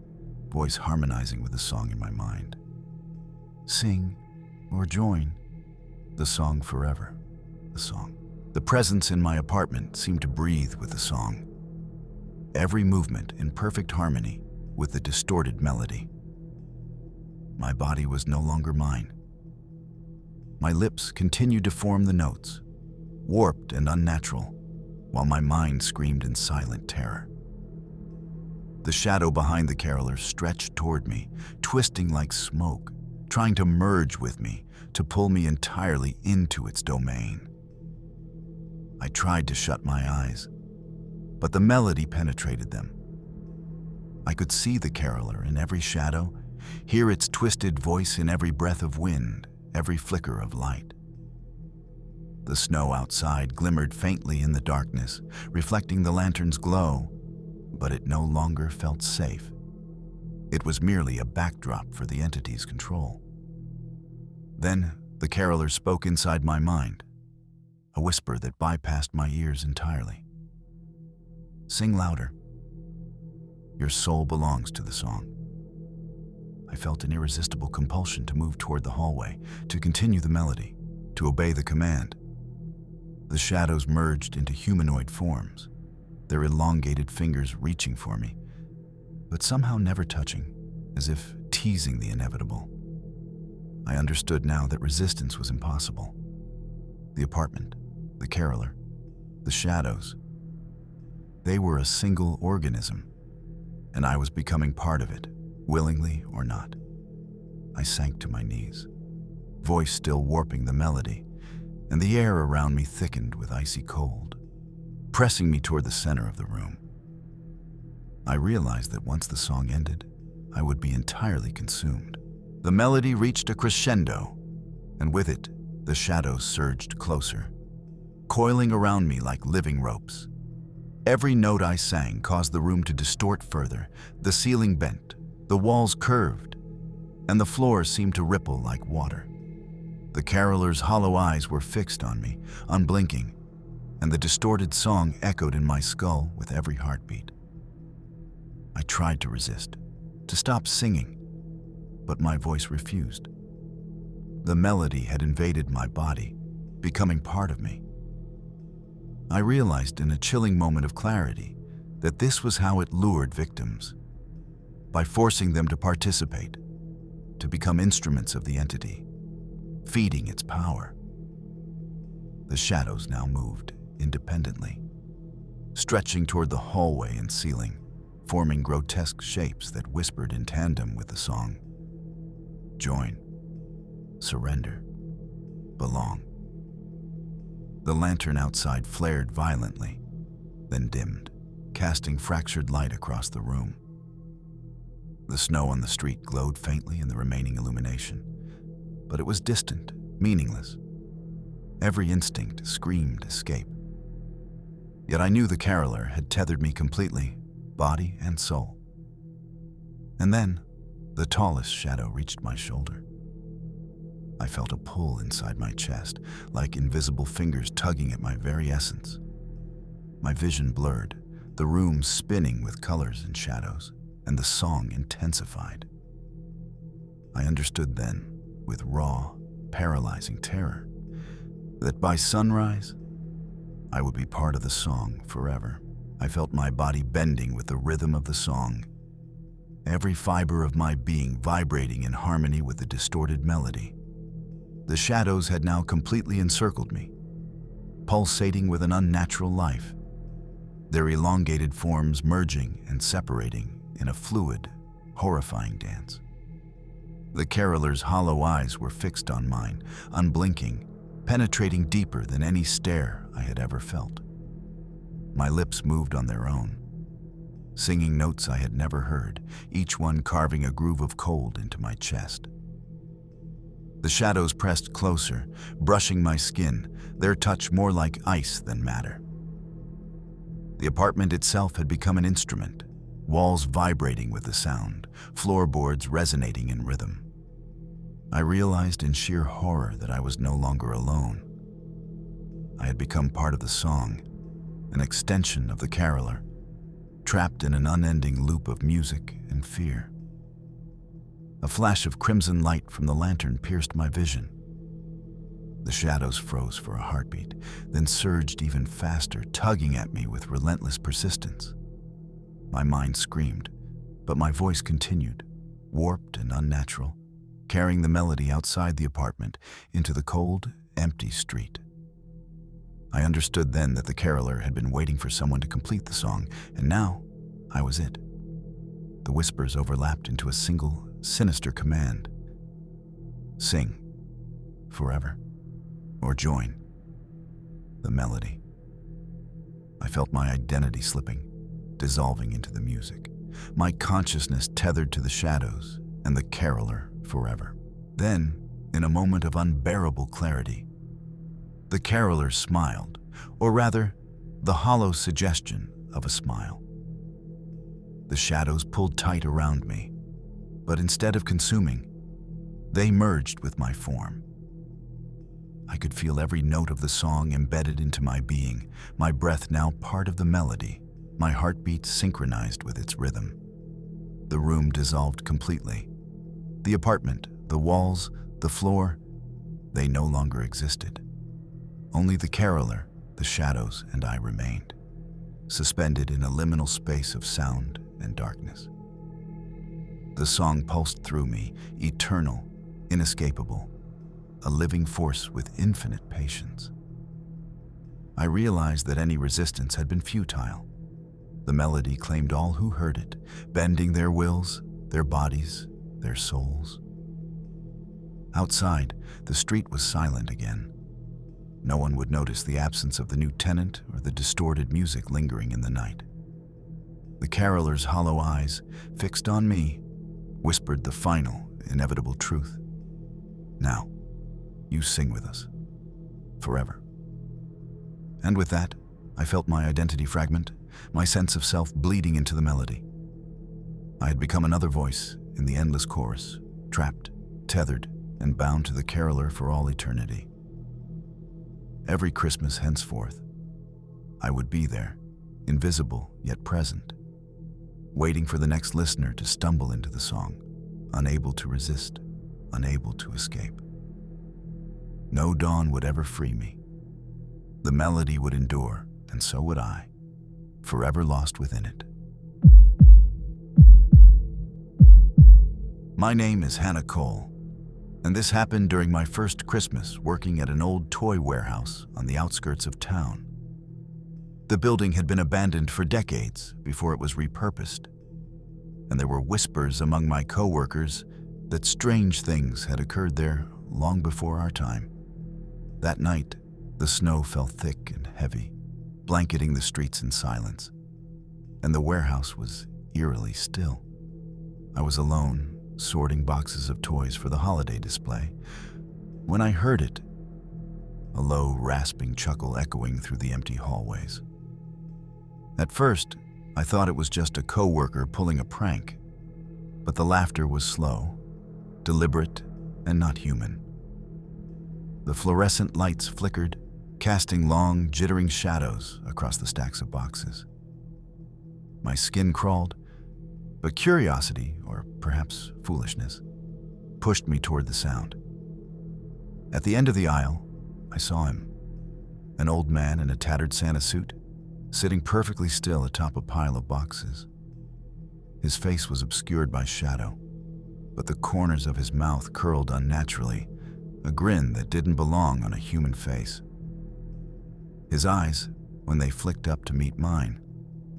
A: voice harmonizing with the song in my mind. Sing or join the song forever, the song. The presence in my apartment seemed to breathe with the song, every movement in perfect harmony with the distorted melody. My body was no longer mine. My lips continued to form the notes, warped and unnatural, while my mind screamed in silent terror. The shadow behind the caroler stretched toward me, twisting like smoke, trying to merge with me, to pull me entirely into its domain. I tried to shut my eyes, but the melody penetrated them. I could see the caroler in every shadow, hear its twisted voice in every breath of wind, every flicker of light. The snow outside glimmered faintly in the darkness, reflecting the lantern's glow, but it no longer felt safe. It was merely a backdrop for the entity's control. Then the caroler spoke inside my mind, a whisper that bypassed my ears entirely. Sing louder. Your soul belongs to the song. I felt an irresistible compulsion to move toward the hallway, to continue the melody, to obey the command. The shadows merged into humanoid forms, their elongated fingers reaching for me, but somehow never touching, as if teasing the inevitable. I understood now that resistance was impossible. The apartment, the caroler, the shadows, they were a single organism, and I was becoming part of it, willingly or not. I sank to my knees, voice still warping the melody, and the air around me thickened with icy cold, pressing me toward the center of the room. I realized that once the song ended, I would be entirely consumed. The melody reached a crescendo, and with it, the shadows surged closer, coiling around me like living ropes. Every note I sang caused the room to distort further, the ceiling bent, the walls curved, and the floor seemed to ripple like water. The caroler's hollow eyes were fixed on me, unblinking, and the distorted song echoed in my skull with every heartbeat. I tried to resist, to stop singing, but my voice refused. The melody had invaded my body, becoming part of me. I realized in a chilling moment of clarity that this was how it lured victims, by forcing them to participate, to become instruments of the entity, feeding its power. The shadows now moved independently, stretching toward the hallway and ceiling, forming grotesque shapes that whispered in tandem with the song. Join, surrender, belong. The lantern outside flared violently, then dimmed, casting fractured light across the room. The snow on the street glowed faintly in the remaining illumination, but it was distant, meaningless. Every instinct screamed escape. Yet I knew the caroler had tethered me completely, body and soul. And then, the tallest shadow reached my shoulder. I felt a pull inside my chest, like invisible fingers tugging at my very essence. My vision blurred, the room spinning with colors and shadows, and the song intensified. I understood then, with raw, paralyzing terror, that by sunrise, I would be part of the song forever. I felt my body bending with the rhythm of the song, every fiber of my being vibrating in harmony with the distorted melody. The shadows had now completely encircled me, pulsating with an unnatural life, their elongated forms merging and separating in a fluid, horrifying dance. The caroler's hollow eyes were fixed on mine, unblinking, penetrating deeper than any stare I had ever felt. My lips moved on their own, singing notes I had never heard, each one carving a groove of cold into my chest. The shadows pressed closer, brushing my skin, their touch more like ice than matter. The apartment itself had become an instrument, walls vibrating with the sound, floorboards resonating in rhythm. I realized in sheer horror that I was no longer alone. I had become part of the song, an extension of the caroler, trapped in an unending loop of music and fear. A flash of crimson light from the lantern pierced my vision. The shadows froze for a heartbeat, then surged even faster, tugging at me with relentless persistence. My mind screamed, but my voice continued, warped and unnatural, carrying the melody outside the apartment into the cold, empty street. I understood then that the caroler had been waiting for someone to complete the song, and now I was it. The whispers overlapped into a single, sinister command. Sing, forever, or join. The melody. I felt my identity slipping, dissolving into the music, my consciousness tethered to the shadows and the caroler forever. Then, in a moment of unbearable clarity, the caroler smiled, or rather, the hollow suggestion of a smile. The shadows pulled tight around me, but instead of consuming, they merged with my form. I could feel every note of the song embedded into my being, my breath now part of the melody, my heartbeat synchronized with its rhythm. The room dissolved completely. The apartment, the walls, the floor, they no longer existed. Only the caroler, the shadows, and I remained, suspended in a liminal space of sound and darkness. The song pulsed through me, eternal, inescapable, a living force with infinite patience. I realized that any resistance had been futile. The melody claimed all who heard it, bending their wills, their bodies, their souls. Outside, the street was silent again. No one would notice the absence of the new tenant or the distorted music lingering in the night. The caroler's hollow eyes, fixed on me, whispered the final, inevitable truth. Now, you sing with us, forever. And with that, I felt my identity fragment, my sense of self bleeding into the melody. I had become another voice in the endless chorus, trapped, tethered, and bound to the caroler for all eternity. Every Christmas henceforth, I would be there, invisible yet present, waiting for the next listener to stumble into the song, unable to resist, unable to escape. No dawn would ever free me. The melody would endure, and so would I, forever lost within it. My name is Hannah Cole, and this happened during my first Christmas working at an old toy warehouse on the outskirts of town. The building had been abandoned for decades before it was repurposed, and there were whispers among my co-workers that strange things had occurred there long before our time. That night, the snow fell thick and heavy, blanketing the streets in silence, and the warehouse was eerily still. I was alone, sorting boxes of toys for the holiday display, when I heard it, a low, rasping chuckle echoing through the empty hallways. At first, I thought it was just a coworker pulling a prank, but the laughter was slow, deliberate, and not human. The fluorescent lights flickered, casting long, jittering shadows across the stacks of boxes. My skin crawled, but curiosity, or perhaps foolishness, pushed me toward the sound. At the end of the aisle, I saw him, an old man in a tattered Santa suit, sitting perfectly still atop a pile of boxes. His face was obscured by shadow, but the corners of his mouth curled unnaturally, a grin that didn't belong on a human face. His eyes, when they flicked up to meet mine,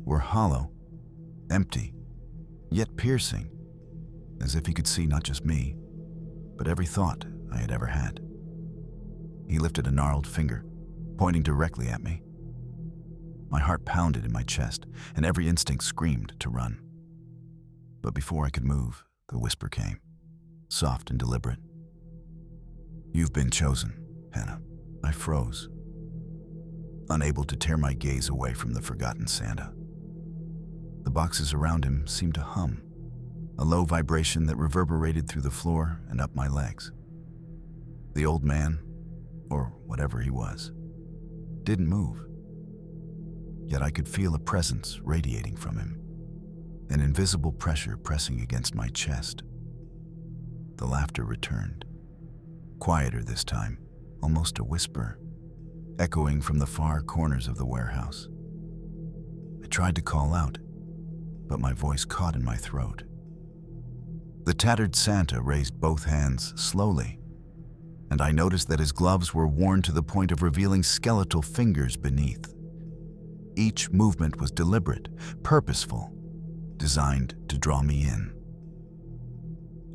A: were hollow, empty, yet piercing, as if he could see not just me, but every thought I had ever had. He lifted a gnarled finger, pointing directly at me. My heart pounded in my chest, and every instinct screamed to run. But before I could move, the whisper came, soft and deliberate. "You've been chosen, Hannah." I froze, unable to tear my gaze away from the forgotten Santa. The boxes around him seemed to hum, a low vibration that reverberated through the floor and up my legs. The old man, or whatever he was, didn't move. Yet I could feel a presence radiating from him, an invisible pressure pressing against my chest. The laughter returned, quieter this time, almost a whisper, echoing from the far corners of the warehouse. I tried to call out, but my voice caught in my throat. The tattered Santa raised both hands slowly, and I noticed that his gloves were worn to the point of revealing skeletal fingers beneath. Each movement was deliberate, purposeful, designed to draw me in.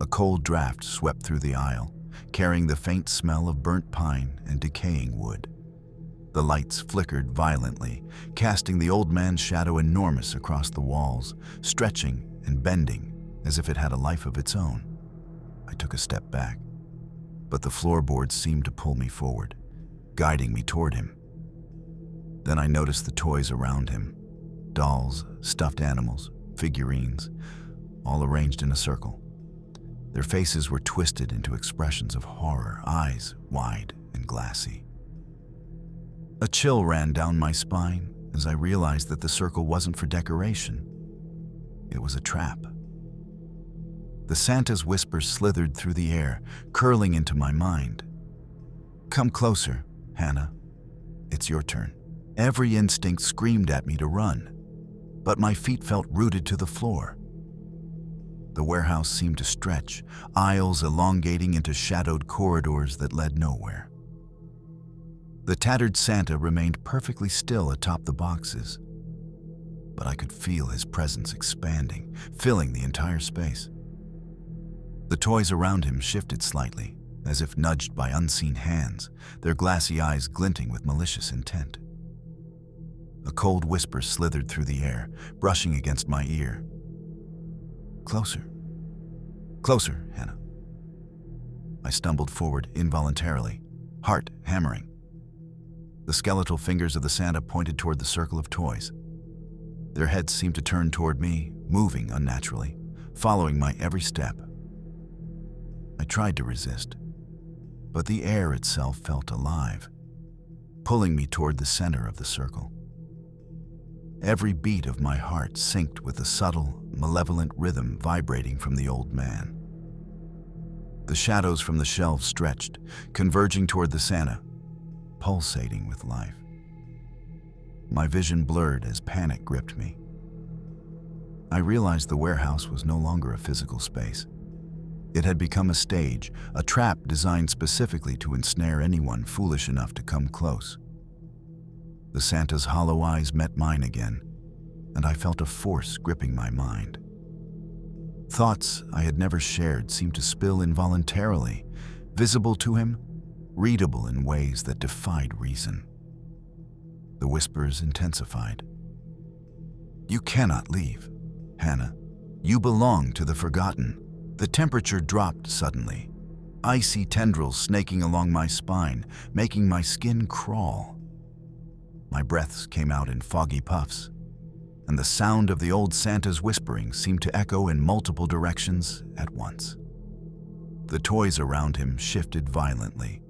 A: A cold draft swept through the aisle, carrying the faint smell of burnt pine and decaying wood. The lights flickered violently, casting the old man's shadow enormous across the walls, stretching and bending as if it had a life of its own. I took a step back, but the floorboards seemed to pull me forward, guiding me toward him. Then I noticed the toys around him, dolls, stuffed animals, figurines, all arranged in a circle. Their faces were twisted into expressions of horror, eyes wide and glassy. A chill ran down my spine as I realized that the circle wasn't for decoration. It was a trap. The Santa's whisper slithered through the air, curling into my mind. "Come closer, Hannah. It's your turn." Every instinct screamed at me to run, but my feet felt rooted to the floor. The warehouse seemed to stretch, aisles elongating into shadowed corridors that led nowhere. The tattered Santa remained perfectly still atop the boxes, but I could feel his presence expanding, filling the entire space. The toys around him shifted slightly, as if nudged by unseen hands, their glassy eyes glinting with malicious intent. A cold whisper slithered through the air, brushing against my ear. "Closer. Closer, Hannah." I stumbled forward involuntarily, heart hammering. The skeletal fingers of the Santa pointed toward the circle of toys. Their heads seemed to turn toward me, moving unnaturally, following my every step. I tried to resist, but the air itself felt alive, pulling me toward the center of the circle. Every beat of my heart synced with the subtle, malevolent rhythm vibrating from the old man. The shadows from the shelves stretched, converging toward the Santa, pulsating with life. My vision blurred as panic gripped me. I realized the warehouse was no longer a physical space. It had become a stage, a trap designed specifically to ensnare anyone foolish enough to come close. The Santa's hollow eyes met mine again, and I felt a force gripping my mind. Thoughts I had never shared seemed to spill involuntarily, visible to him, readable in ways that defied reason. The whispers intensified. "You cannot leave, Hannah. You belong to the forgotten." The temperature dropped suddenly, icy tendrils snaking along my spine, making my skin crawl. My breaths came out in foggy puffs, and the sound of the old Santa's whispering seemed to echo in multiple directions at once. The toys around him shifted violently,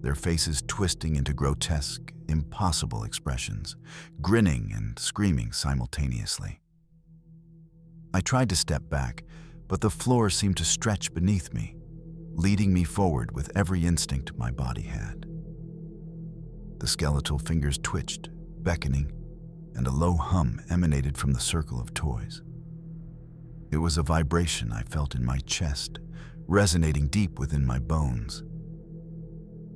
A: their faces twisting into grotesque, impossible expressions, grinning and screaming simultaneously. I tried to step back, but the floor seemed to stretch beneath me, leading me forward with every instinct my body had. The skeletal fingers twitched, beckoning, and a low hum emanated from the circle of toys. It was a vibration I felt in my chest, resonating deep within my bones.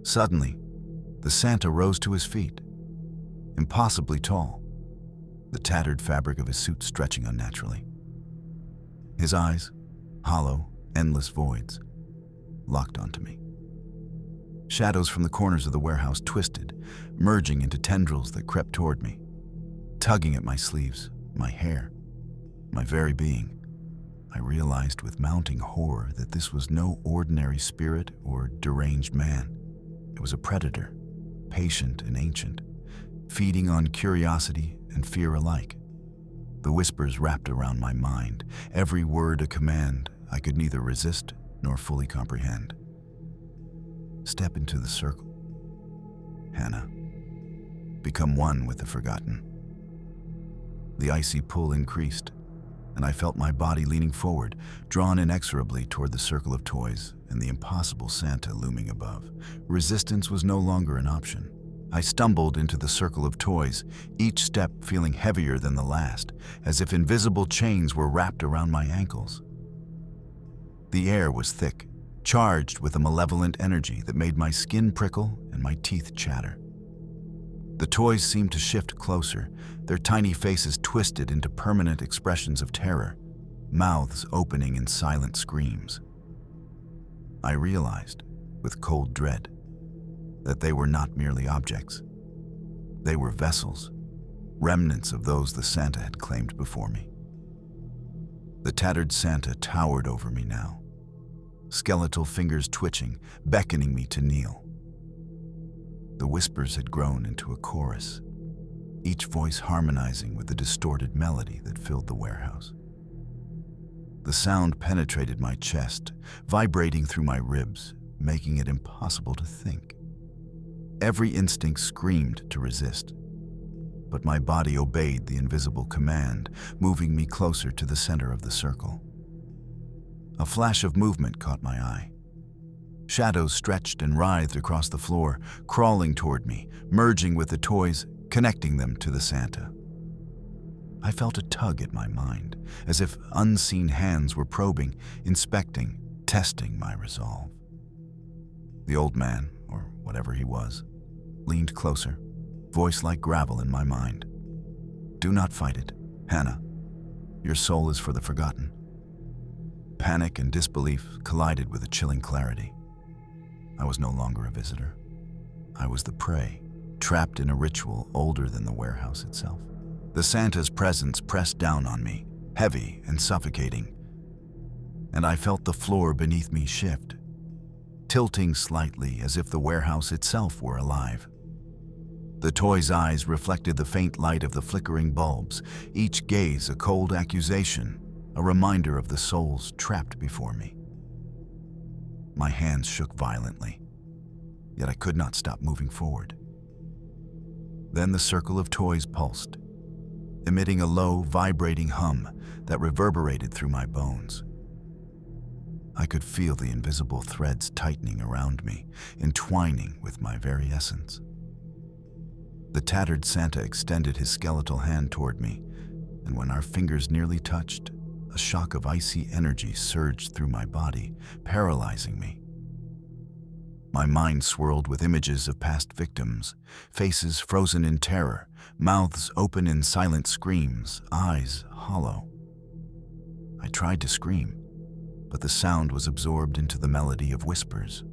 A: Suddenly, the Santa rose to his feet, impossibly tall, the tattered fabric of his suit stretching unnaturally. His eyes, hollow, endless voids, locked onto me. Shadows from the corners of the warehouse twisted, merging into tendrils that crept toward me, tugging at my sleeves, my hair, my very being. I realized with mounting horror that this was no ordinary spirit or deranged man. It was a predator, patient and ancient, feeding on curiosity and fear alike. The whispers wrapped around my mind, every word a command I could neither resist nor fully comprehend. Step into the circle, Hannah. Become one with the forgotten. The icy pull increased, and I felt my body leaning forward, drawn inexorably toward the circle of toys and the impossible Santa looming above. Resistance was no longer an option. I stumbled into the circle of toys, each step feeling heavier than the last, as if invisible chains were wrapped around my ankles. The air was thick, charged with a malevolent energy that made my skin prickle and my teeth chatter. The toys seemed to shift closer, their tiny faces twisted into permanent expressions of terror, mouths opening in silent screams. I realized, with cold dread, that they were not merely objects. They were vessels, remnants of those the Santa had claimed before me. The tattered Santa towered over me now, skeletal fingers twitching, beckoning me to kneel. The whispers had grown into a chorus, each voice harmonizing with the distorted melody that filled the warehouse. The sound penetrated my chest, vibrating through my ribs, making it impossible to think. Every instinct screamed to resist, but my body obeyed the invisible command, moving me closer to the center of the circle. A flash of movement caught my eye. Shadows stretched and writhed across the floor, crawling toward me, merging with the toys, connecting them to the Santa. I felt a tug at my mind, as if unseen hands were probing, inspecting, testing my resolve. The old man, or whatever he was, leaned closer, voice like gravel in my mind. "Do not fight it, Hannah. Your soul is for the forgotten." Panic and disbelief collided with a chilling clarity. I was no longer a visitor. I was the prey, trapped in a ritual older than the warehouse itself. The Santa's presence pressed down on me, heavy and suffocating, and I felt the floor beneath me shift, tilting slightly as if the warehouse itself were alive. The toy's eyes reflected the faint light of the flickering bulbs, each gaze a cold accusation, a reminder of the souls trapped before me. My hands shook violently, yet I could not stop moving forward. Then the circle of toys pulsed, emitting a low, vibrating hum that reverberated through my bones. I could feel the invisible threads tightening around me, entwining with my very essence. The tattered Santa extended his skeletal hand toward me, and when our fingers nearly touched, a shock of icy energy surged through my body, paralyzing me. My mind swirled with images of past victims, faces frozen in terror, mouths open in silent screams, eyes hollow. I tried to scream, but the sound was absorbed into the melody of whispers.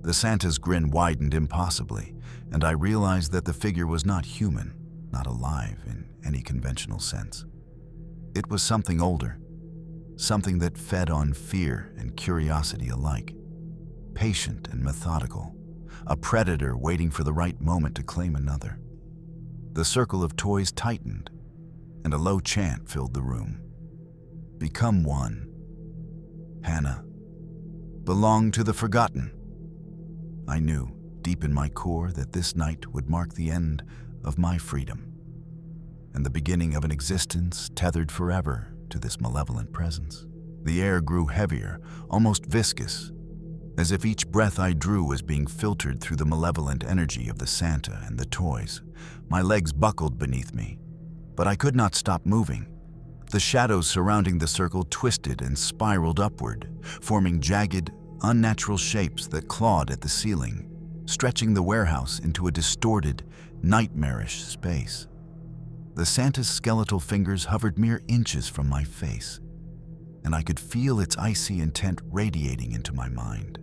A: The Santa's grin widened impossibly, and I realized that the figure was not human, not alive in any conventional sense. It was something older, something that fed on fear and curiosity alike, patient and methodical, a predator waiting for the right moment to claim another. The circle of toys tightened, and a low chant filled the room. Become one. Hannah. Belong to the forgotten. I knew, deep in my core, that this night would mark the end of my freedom and the beginning of an existence tethered forever to this malevolent presence. The air grew heavier, almost viscous, as if each breath I drew was being filtered through the malevolent energy of the Santa and the toys. My legs buckled beneath me, but I could not stop moving. The shadows surrounding the circle twisted and spiraled upward, forming jagged, unnatural shapes that clawed at the ceiling, stretching the warehouse into a distorted, nightmarish space. The Santa's skeletal fingers hovered mere inches from my face, and I could feel its icy intent radiating into my mind.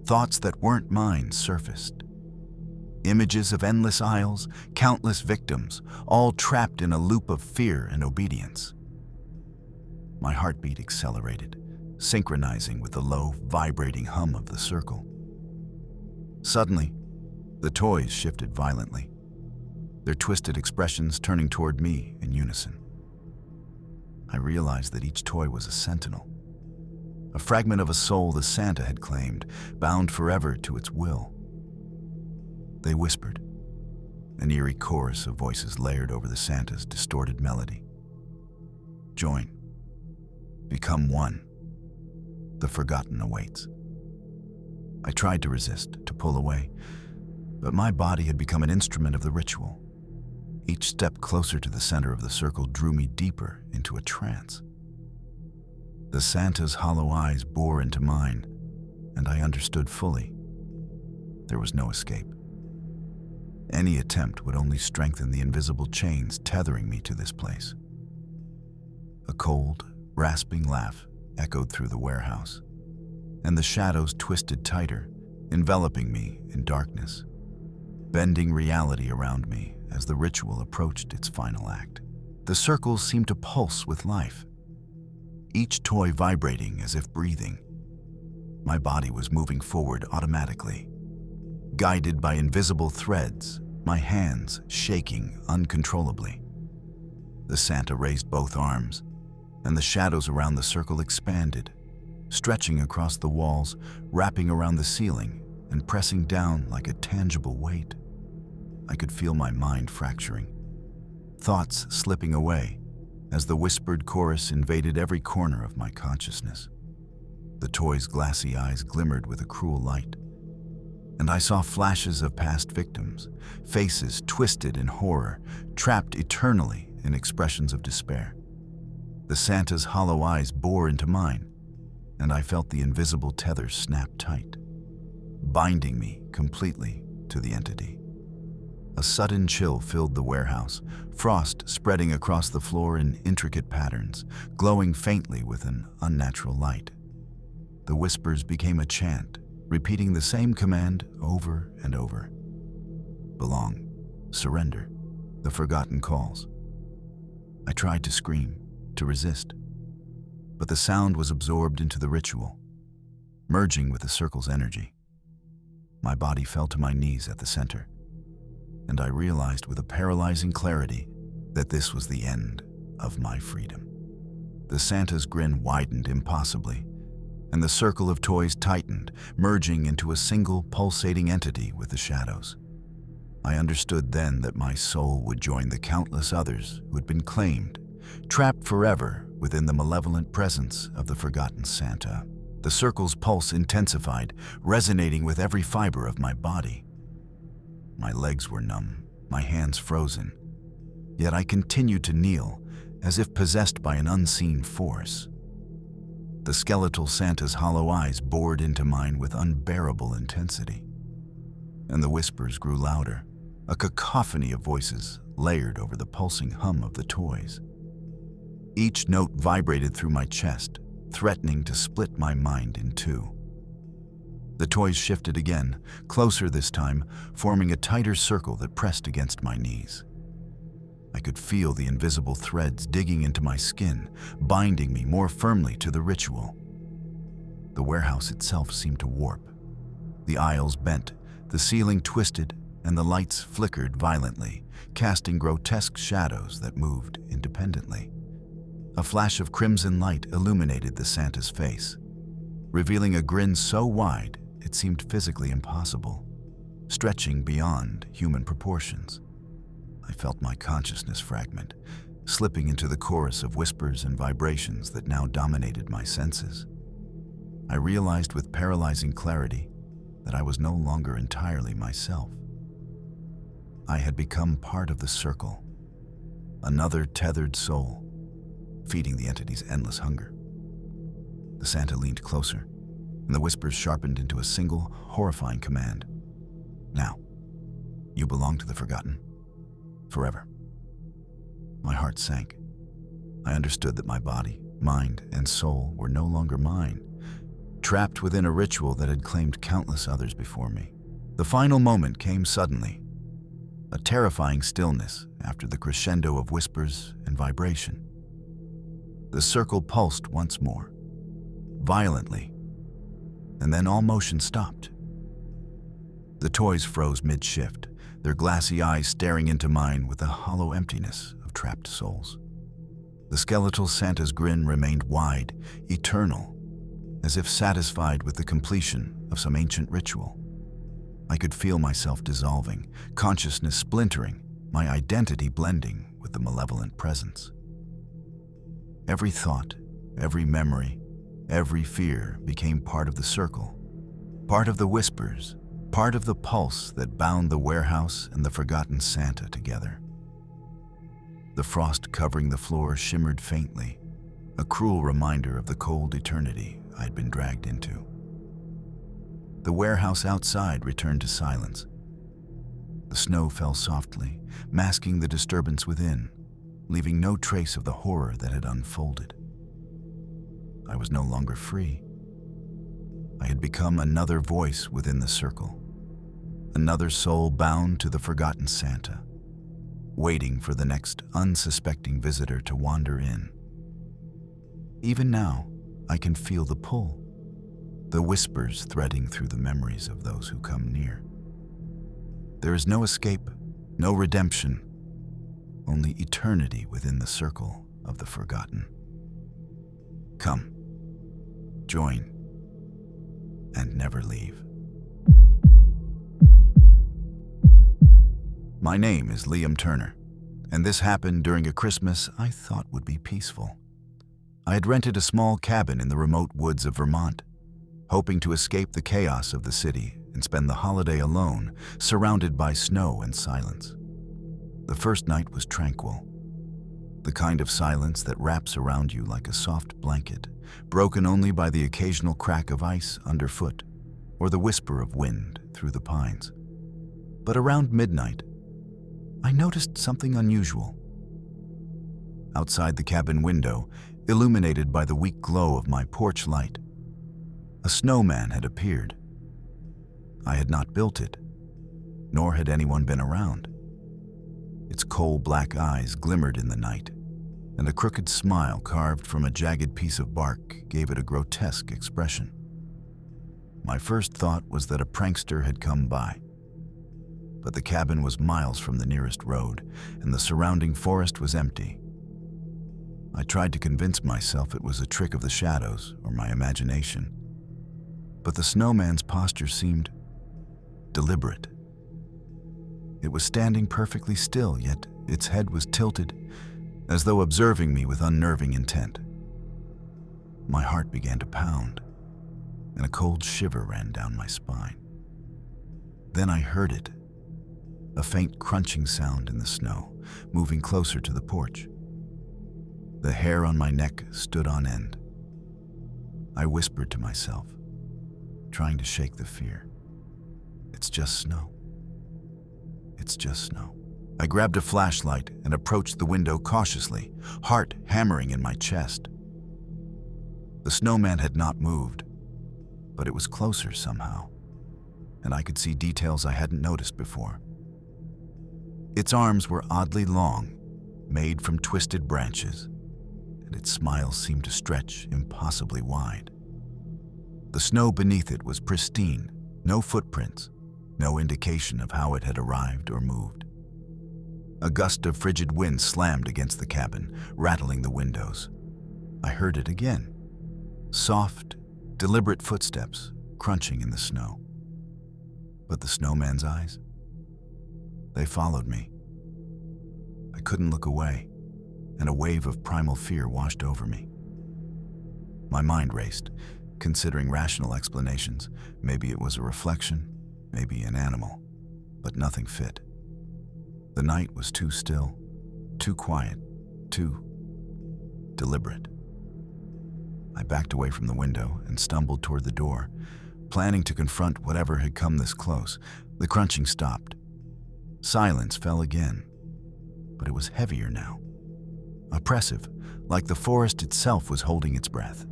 A: Thoughts that weren't mine surfaced. Images of endless aisles, countless victims, all trapped in a loop of fear and obedience. My heartbeat accelerated, synchronizing with the low, vibrating hum of the circle. Suddenly, the toys shifted violently, their twisted expressions turning toward me in unison. I realized that each toy was a sentinel, a fragment of a soul the Santa had claimed, bound forever to its will. They whispered, an eerie chorus of voices layered over the Santa's distorted melody. Join. Become one. The forgotten awaits. I tried to resist, to pull away, but my body had become an instrument of the ritual. Each step closer to the center of the circle drew me deeper into a trance. The Santa's hollow eyes bore into mine, and I understood fully. There was no escape. Any attempt would only strengthen the invisible chains tethering me to this place. A cold, rasping laugh echoed through the warehouse, and the shadows twisted tighter, enveloping me in darkness, bending reality around me as the ritual approached its final act. The circles seemed to pulse with life, each toy vibrating as if breathing. My body was moving forward automatically, guided by invisible threads, my hands shaking uncontrollably. The Santa raised both arms, and the shadows around the circle expanded, stretching across the walls, wrapping around the ceiling, and pressing down like a tangible weight. I could feel my mind fracturing, thoughts slipping away as the whispered chorus invaded every corner of my consciousness. The toy's glassy eyes glimmered with a cruel light, and I saw flashes of past victims, faces twisted in horror, trapped eternally in expressions of despair. The Santa's hollow eyes bore into mine, and I felt the invisible tether snap tight, binding me completely to the entity. A sudden chill filled the warehouse, frost spreading across the floor in intricate patterns, glowing faintly with an unnatural light. The whispers became a chant, repeating the same command over and over. Belong, surrender, the forgotten calls. I tried to scream, to resist, but the sound was absorbed into the ritual, merging with the circle's energy. My body fell to my knees at the center, and I realized with a paralyzing clarity that this was the end of my freedom. The Santa's grin widened impossibly, and the circle of toys tightened, merging into a single pulsating entity with the shadows. I understood then that my soul would join the countless others who had been claimed, trapped forever within the malevolent presence of the forgotten Santa. The circle's pulse intensified, resonating with every fiber of my body. My legs were numb, my hands frozen, yet I continued to kneel, as if possessed by an unseen force. The skeletal Santa's hollow eyes bored into mine with unbearable intensity, and the whispers grew louder, a cacophony of voices layered over the pulsing hum of the toys. Each note vibrated through my chest, threatening to split my mind in two. The toys shifted again, closer this time, forming a tighter circle that pressed against my knees. I could feel the invisible threads digging into my skin, binding me more firmly to the ritual. The warehouse itself seemed to warp. The aisles bent, the ceiling twisted, and the lights flickered violently, casting grotesque shadows that moved independently. A flash of crimson light illuminated the Santa's face, revealing a grin so wide it seemed physically impossible, stretching beyond human proportions. I felt my consciousness fragment, slipping into the chorus of whispers and vibrations that now dominated my senses. I realized with paralyzing clarity that I was no longer entirely myself. I had become part of the circle, another tethered soul, feeding the entity's endless hunger. The Santa leaned closer, and the whispers sharpened into a single, horrifying command. Now, you belong to the Forgotten. Forever. My heart sank. I understood that my body, mind, and soul were no longer mine, trapped within a ritual that had claimed countless others before me. The final moment came suddenly, a terrifying stillness after the crescendo of whispers and vibration. The circle pulsed once more, violently, and then all motion stopped. The toys froze mid-shift, their glassy eyes staring into mine with the hollow emptiness of trapped souls. The skeletal Santa's grin remained wide, eternal, as if satisfied with the completion of some ancient ritual. I could feel myself dissolving, consciousness splintering, my identity blending with the malevolent presence. Every thought, every memory, every fear became part of the circle, part of the whispers, part of the pulse that bound the warehouse and the forgotten Santa together. The frost covering the floor shimmered faintly, a cruel reminder of the cold eternity I'd been dragged into. The warehouse outside returned to silence. The snow fell softly, masking the disturbance within, leaving no trace of the horror that had unfolded. I was no longer free. I had become another voice within the circle, another soul bound to the forgotten Santa, waiting for the next unsuspecting visitor to wander in. Even now, I can feel the pull, the whispers threading through the memories of those who come near. There is no escape, no redemption, only eternity within the circle of the forgotten. Come, join, and never leave. My name is Liam Turner, and this happened during a Christmas I thought would be peaceful. I had rented a small cabin in the remote woods of Vermont, hoping to escape the chaos of the city and spend the holiday alone, surrounded by snow and silence. The first night was tranquil, the kind of silence that wraps around you like a soft blanket, broken only by the occasional crack of ice underfoot or the whisper of wind through the pines. But around midnight, I noticed something unusual. Outside the cabin window, illuminated by the weak glow of my porch light, a snowman had appeared. I had not built it, nor had anyone been around. Its coal black eyes glimmered in the night, and a crooked smile carved from a jagged piece of bark gave it a grotesque expression. My first thought was that a prankster had come by, but the cabin was miles from the nearest road, and the surrounding forest was empty. I tried to convince myself it was a trick of the shadows or my imagination, But the snowman's posture seemed deliberate. It was standing perfectly still, yet its head was tilted, as though observing me with unnerving intent. My heart began to pound, and a cold shiver ran down my spine. Then I heard it, a faint crunching sound in the snow, moving closer to the porch. The hair on my neck stood on end. I whispered to myself, trying to shake the fear. It's just snow. It's just snow. I grabbed a flashlight and approached the window cautiously, heart hammering in my chest. The snowman had not moved, but it was closer somehow, and I could see details I hadn't noticed before. Its arms were oddly long, made from twisted branches, and its smile seemed to stretch impossibly wide. The snow beneath it was pristine, no footprints, no indication of how it had arrived or moved. A gust of frigid wind slammed against the cabin, rattling the windows. I heard it again. Soft, deliberate footsteps crunching in the snow. But the snowman's eyes? They followed me. I couldn't look away, and a wave of primal fear washed over me. My mind raced, considering rational explanations. Maybe it was a reflection, maybe an animal, but nothing fit. The night was too still, too quiet, too deliberate. I backed away from the window and stumbled toward the door, planning to confront whatever had come this close. The crunching stopped. Silence fell again, but it was heavier now. Oppressive, like the forest itself was holding its breath.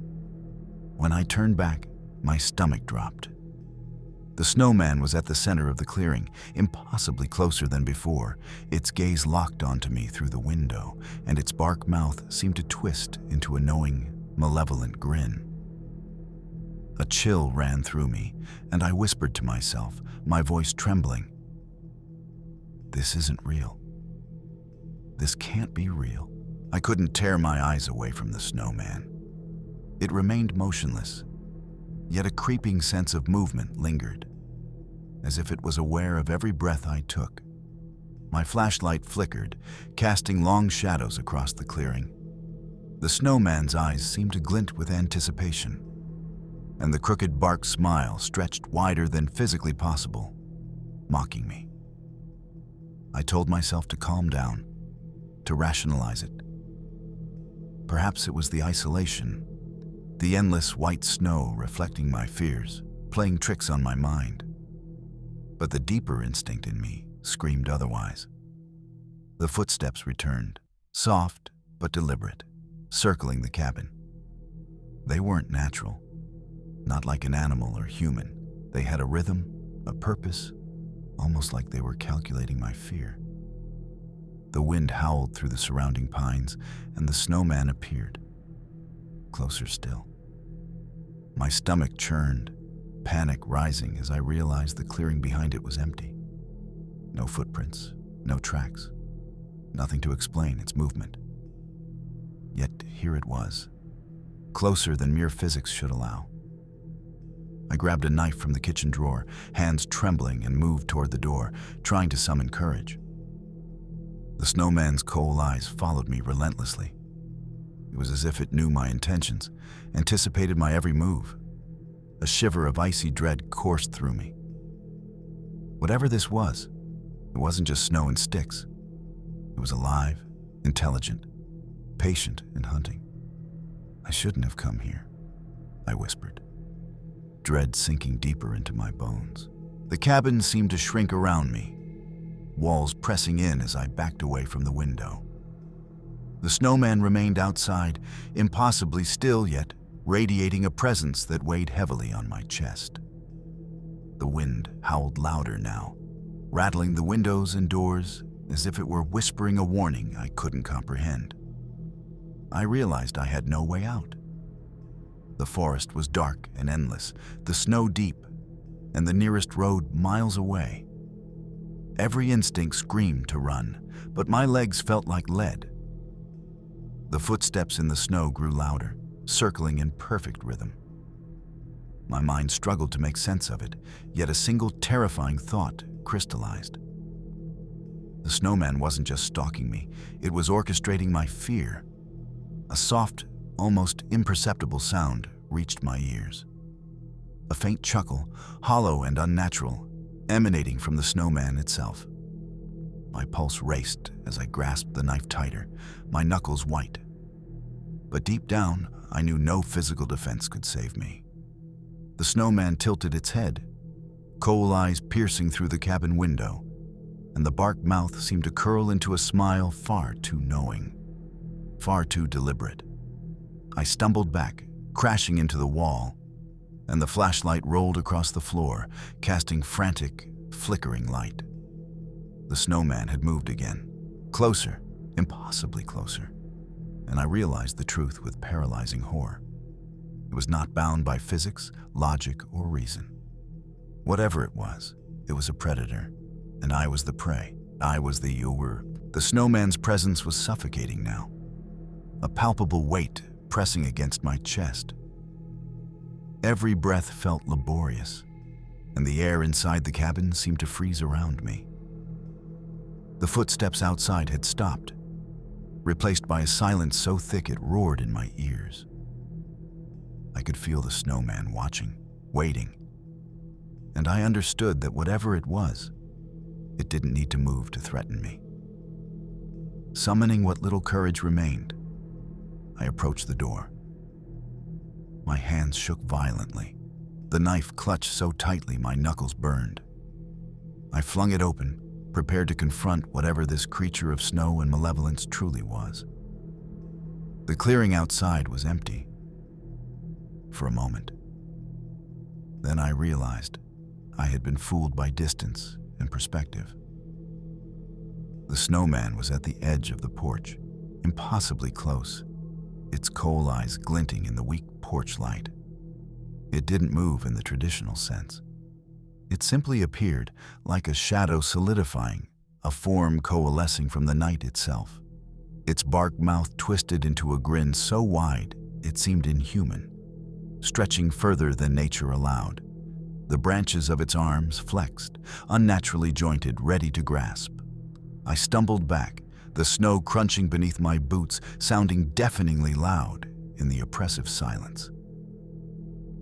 A: When I turned back, my stomach dropped. The snowman was at the center of the clearing, impossibly closer than before. Its gaze locked onto me through the window, and its bark mouth seemed to twist into a knowing, malevolent grin. A chill ran through me, and I whispered to myself, my voice trembling, "This isn't real. This can't be real." I couldn't tear my eyes away from the snowman. It remained motionless, yet a creeping sense of movement lingered, as if it was aware of every breath I took. My flashlight flickered, casting long shadows across the clearing. The snowman's eyes seemed to glint with anticipation, and the crooked bark smile stretched wider than physically possible, mocking me. I told myself to calm down, to rationalize it. Perhaps it was the isolation, the endless white snow reflecting my fears, playing tricks on my mind. But the deeper instinct in me screamed otherwise. The footsteps returned, soft but deliberate, circling the cabin. They weren't natural, not like an animal or human. They had a rhythm, a purpose, almost like they were calculating my fear. The wind howled through the surrounding pines, and the snowman appeared, closer still. My stomach churned, panic rising as I realized the clearing behind it was empty. No footprints, no tracks, nothing to explain its movement. Yet here it was, closer than mere physics should allow. I grabbed a knife from the kitchen drawer, hands trembling, and moved toward the door, trying to summon courage. The snowman's coal eyes followed me relentlessly. It was as if it knew my intentions, anticipated my every move. A shiver of icy dread coursed through me. Whatever this was, it wasn't just snow and sticks. It was alive, intelligent, patient and hunting. "I shouldn't have come here," I whispered, dread sinking deeper into my bones. The cabin seemed to shrink around me, walls pressing in as I backed away from the window. The snowman remained outside, impossibly still yet radiating a presence that weighed heavily on my chest. The wind howled louder now, rattling the windows and doors as if it were whispering a warning I couldn't comprehend. I realized I had no way out. The forest was dark and endless, the snow deep, and the nearest road miles away. Every instinct screamed to run, but my legs felt like lead. The footsteps in the snow grew louder, circling in perfect rhythm. My mind struggled to make sense of it, yet a single terrifying thought crystallized. The snowman wasn't just stalking me, it was orchestrating my fear. A soft, almost imperceptible sound reached my ears. A faint chuckle, hollow and unnatural, emanating from the snowman itself. My pulse raced as I grasped the knife tighter, my knuckles white. But deep down, I knew no physical defense could save me. The snowman tilted its head, coal eyes piercing through the cabin window, and the bark mouth seemed to curl into a smile far too knowing, far too deliberate. I stumbled back, crashing into the wall, and the flashlight rolled across the floor, casting frantic, flickering light. The snowman had moved again, closer, impossibly closer, and I realized the truth with paralyzing horror. It was not bound by physics, logic, or reason. Whatever it was a predator, and I was the prey. I was the lure. The snowman's presence was suffocating now, a palpable weight pressing against my chest. Every breath felt laborious, and the air inside the cabin seemed to freeze around me. The footsteps outside had stopped, replaced by a silence so thick it roared in my ears. I could feel the snowman watching, waiting, and I understood that whatever it was, it didn't need to move to threaten me. Summoning what little courage remained, I approached the door. My hands shook violently, the knife clutched so tightly my knuckles burned. I flung it open, prepared to confront whatever this creature of snow and malevolence truly was. The clearing outside was empty. For a moment. Then I realized I had been fooled by distance and perspective. The snowman was at the edge of the porch, impossibly close, its coal eyes glinting in the weak porch light. It didn't move in the traditional sense. It simply appeared like a shadow solidifying, a form coalescing from the night itself. Its bark mouth twisted into a grin so wide it seemed inhuman, stretching further than nature allowed. The branches of its arms flexed, unnaturally jointed, ready to grasp. I stumbled back, the snow crunching beneath my boots, sounding deafeningly loud in the oppressive silence.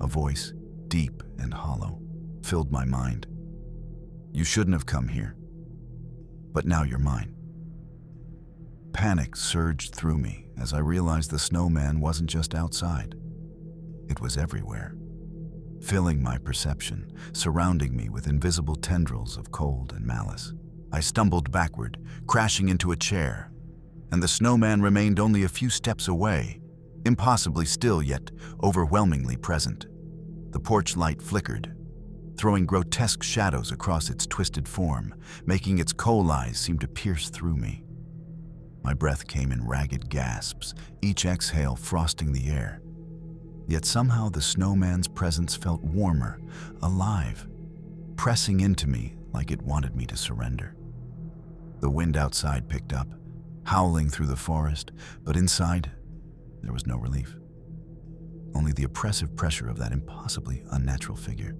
A: A voice, deep and hollow, filled my mind. You shouldn't have come here, but now you're mine. Panic surged through me as I realized the snowman wasn't just outside. It was everywhere, filling my perception, surrounding me with invisible tendrils of cold and malice. I stumbled backward, crashing into a chair, and the snowman remained only a few steps away, impossibly still yet overwhelmingly present. The porch light flickered, throwing grotesque shadows across its twisted form, making its coal eyes seem to pierce through me. My breath came in ragged gasps, each exhale frosting the air. Yet somehow the snowman's presence felt warmer, alive, pressing into me like it wanted me to surrender. The wind outside picked up, howling through the forest, but inside, there was no relief. Only the oppressive pressure of that impossibly unnatural figure.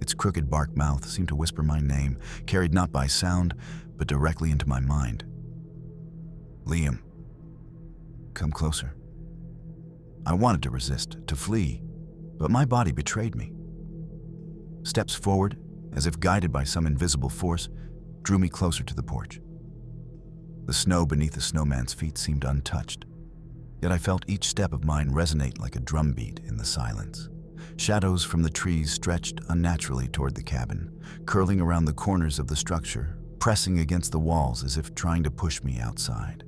A: Its crooked bark mouth seemed to whisper my name, carried not by sound, but directly into my mind. Liam, come closer. I wanted to resist, to flee, but my body betrayed me. Steps forward, as if guided by some invisible force, drew me closer to the porch. The snow beneath the snowman's feet seemed untouched, yet I felt each step of mine resonate like a drumbeat in the silence. Shadows from the trees stretched unnaturally toward the cabin, curling around the corners of the structure, pressing against the walls as if trying to push me outside.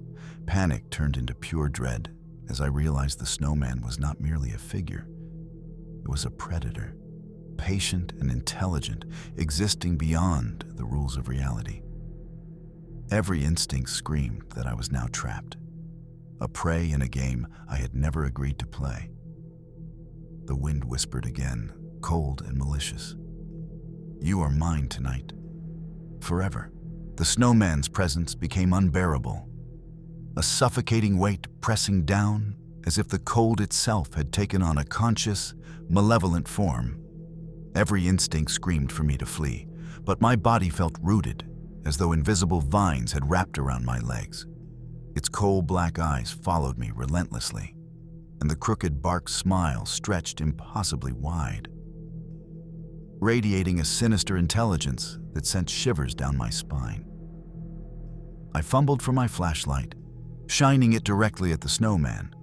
A: Panic turned into pure dread as I realized the snowman was not merely a figure. It was a predator, patient and intelligent, existing beyond the rules of reality. Every instinct screamed that I was now trapped, a prey in a game I had never agreed to play. The wind whispered again, cold and malicious. You are mine tonight, forever. The snowman's presence became unbearable, a suffocating weight pressing down as if the cold itself had taken on a conscious, malevolent form. Every instinct screamed for me to flee, but my body felt rooted, as though invisible vines had wrapped around my legs. Its coal-black eyes followed me relentlessly, and the crooked bark smile stretched impossibly wide, radiating a sinister intelligence that sent shivers down my spine. I fumbled for my flashlight, shining it directly at the snowman,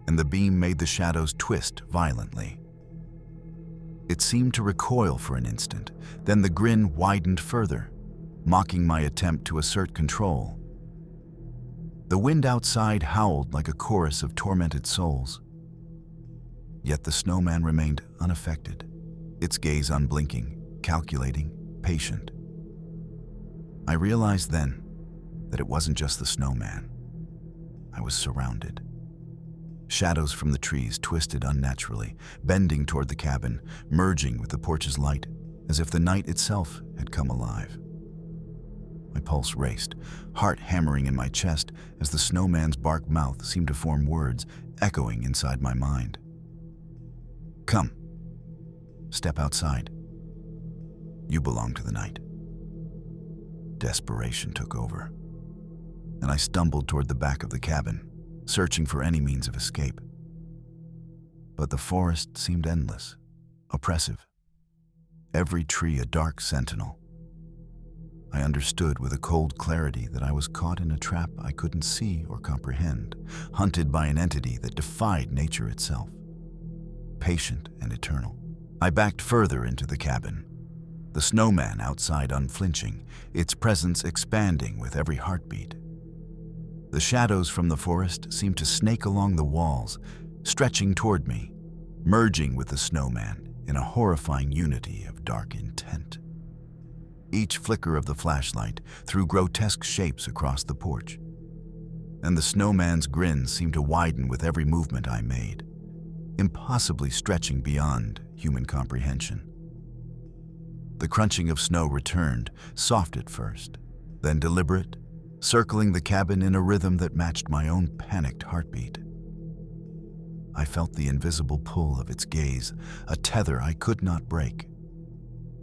A: and the beam made the shadows twist violently. It seemed to recoil for an instant, then the grin widened further, mocking my attempt to assert control. The wind outside howled like a chorus of tormented souls. Yet the snowman remained unaffected, its gaze unblinking, calculating, patient. I realized then that it wasn't just the snowman. I was surrounded. Shadows from the trees twisted unnaturally, bending toward the cabin, merging with the porch's light, as if the night itself had come alive. My pulse raced, heart hammering in my chest as the snowman's bark mouth seemed to form words, echoing inside my mind. "Come. Step outside. You belong to the night." Desperation took over, and I stumbled toward the back of the cabin, searching for any means of escape. But the forest seemed endless, oppressive, every tree a dark sentinel. I understood with a cold clarity that I was caught in a trap I couldn't see or comprehend, hunted by an entity that defied nature itself, patient and eternal. I backed further into the cabin, the snowman outside unflinching, its presence expanding with every heartbeat. The shadows from the forest seemed to snake along the walls, stretching toward me, merging with the snowman in a horrifying unity of dark intent. Each flicker of the flashlight threw grotesque shapes across the porch, and the snowman's grin seemed to widen with every movement I made, impossibly stretching beyond human comprehension. The crunching of snow returned, soft at first, then deliberate, circling the cabin in a rhythm that matched my own panicked heartbeat. I felt the invisible pull of its gaze, a tether I could not break,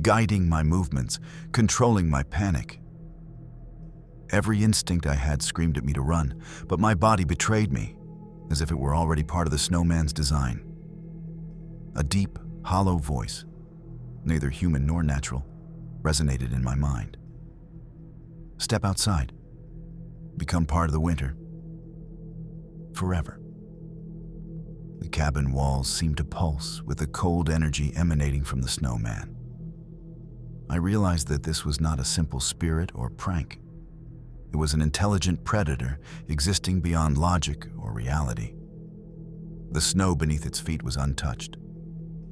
A: guiding my movements, controlling my panic. Every instinct I had screamed at me to run, but my body betrayed me, as if it were already part of the snowman's design. A deep, hollow voice, neither human nor natural, resonated in my mind. "Step outside. Become part of the winter. Forever." The cabin walls seemed to pulse with the cold energy emanating from the snowman. I realized that this was not a simple spirit or prank. It was an intelligent predator existing beyond logic or reality. The snow beneath its feet was untouched,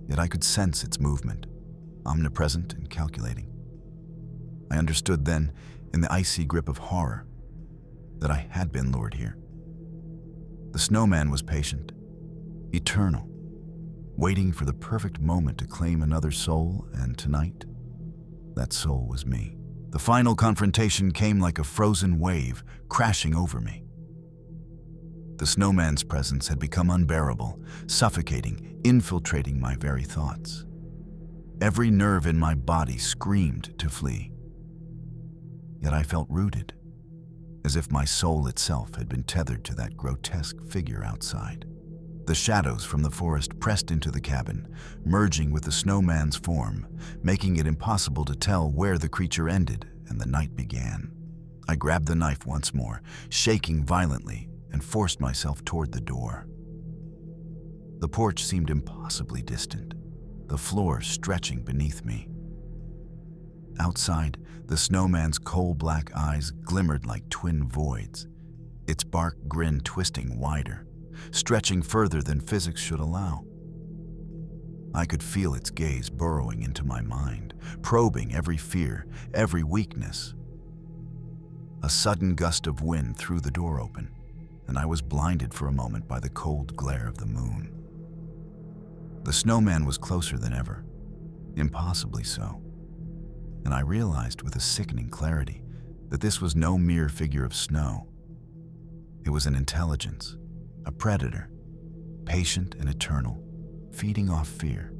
A: yet I could sense its movement, omnipresent and calculating. I understood then, in the icy grip of horror, that I had been lured here. The snowman was patient, eternal, waiting for the perfect moment to claim another soul, and tonight, that soul was me. The final confrontation came like a frozen wave, crashing over me. The snowman's presence had become unbearable, suffocating, infiltrating my very thoughts. Every nerve in my body screamed to flee. Yet I felt rooted, as if my soul itself had been tethered to that grotesque figure outside. The shadows from the forest pressed into the cabin, merging with the snowman's form, making it impossible to tell where the creature ended and the night began. I grabbed the knife once more, shaking violently, and forced myself toward the door. The porch seemed impossibly distant, the floor stretching beneath me. Outside, the snowman's coal-black eyes glimmered like twin voids, its bark grin twisting wider, stretching further than physics should allow. I could feel its gaze burrowing into my mind, probing every fear, every weakness. A sudden gust of wind threw the door open, and I was blinded for a moment by the cold glare of the moon. The snowman was closer than ever, impossibly so, and I realized with a sickening clarity that this was no mere figure of snow. It was an intelligence, a predator, patient and eternal, feeding off fear.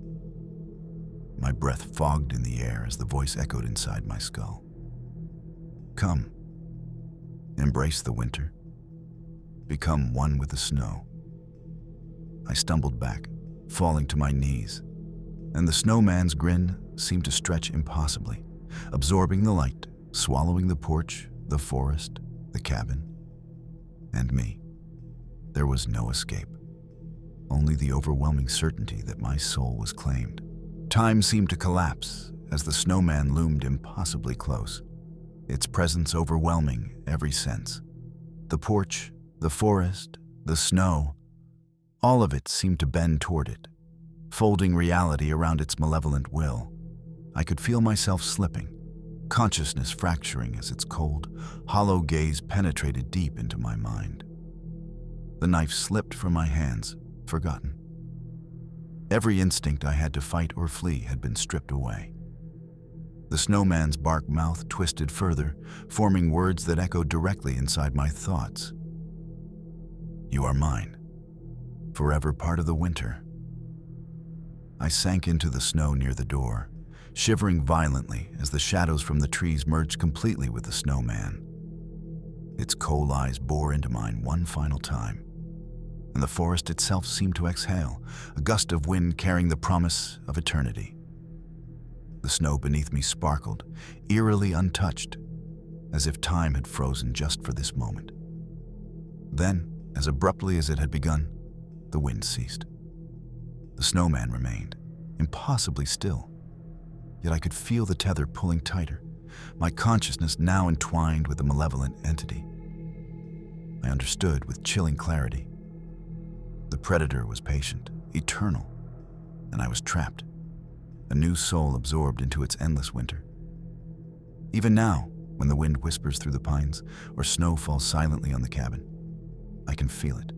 A: My breath fogged in the air as the voice echoed inside my skull. Come, embrace the winter, become one with the snow. I stumbled back, falling to my knees, and the snowman's grin seemed to stretch impossibly, absorbing the light, swallowing the porch, the forest, the cabin, and me. There was no escape, only the overwhelming certainty that my soul was claimed. Time seemed to collapse as the snowman loomed impossibly close, its presence overwhelming every sense. The porch, the forest, the snow, all of it seemed to bend toward it, folding reality around its malevolent will. I could feel myself slipping, consciousness fracturing as its cold, hollow gaze penetrated deep into my mind. The knife slipped from my hands, forgotten. Every instinct I had to fight or flee had been stripped away. The snowman's bark mouth twisted further, forming words that echoed directly inside my thoughts. You are mine, forever part of the winter. I sank into the snow near the door, shivering violently as the shadows from the trees merged completely with the snowman. Its cold eyes bore into mine one final time, and the forest itself seemed to exhale, a gust of wind carrying the promise of eternity. The snow beneath me sparkled, eerily untouched, as if time had frozen just for this moment. Then, as abruptly as it had begun, the wind ceased. The snowman remained, impossibly still, yet I could feel the tether pulling tighter, my consciousness now entwined with the malevolent entity. I understood with chilling clarity. The predator was patient, eternal, and I was trapped, a new soul absorbed into its endless winter. Even now, when the wind whispers through the pines or snow falls silently on the cabin, I can feel it,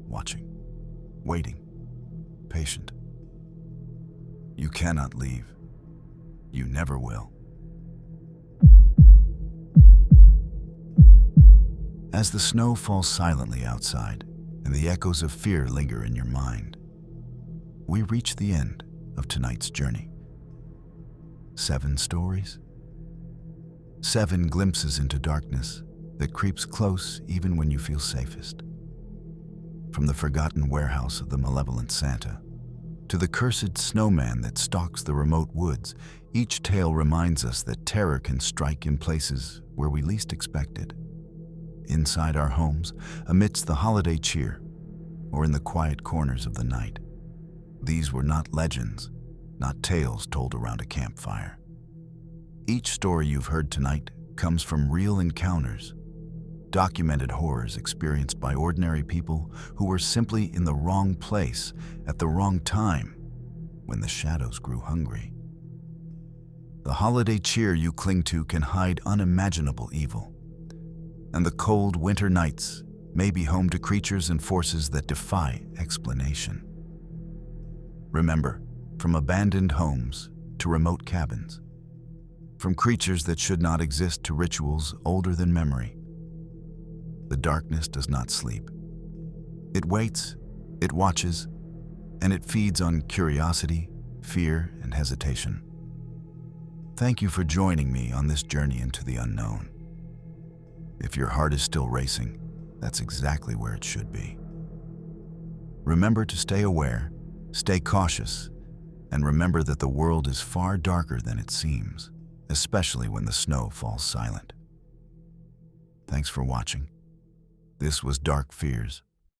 A: watching, waiting, patient. You cannot leave. You never will. As the snow falls silently outside and the echoes of fear linger in your mind, we reach the end of tonight's journey. 7 stories, 7 glimpses into darkness that creeps close even when you feel safest. From the forgotten warehouse of the malevolent Santa to the cursed snowman that stalks the remote woods, each tale reminds us that terror can strike in places where we least expect it. Inside our homes, amidst the holiday cheer, or in the quiet corners of the night. These were not legends, not tales told around a campfire. Each story you've heard tonight comes from real encounters, documented horrors experienced by ordinary people who were simply in the wrong place at the wrong time when the shadows grew hungry. The holiday cheer you cling to can hide unimaginable evil, and the cold winter nights may be home to creatures and forces that defy explanation. Remember, from abandoned homes to remote cabins, from creatures that should not exist to rituals older than memory, the darkness does not sleep. It waits, it watches, and it feeds on curiosity, fear, and hesitation. Thank you for joining me on this journey into the unknown. If your heart is still racing, that's exactly where it should be. Remember to stay aware, stay cautious, and remember that the world is far darker than it seems, especially when the snow falls silent. Thanks for watching. This was Dark Fears.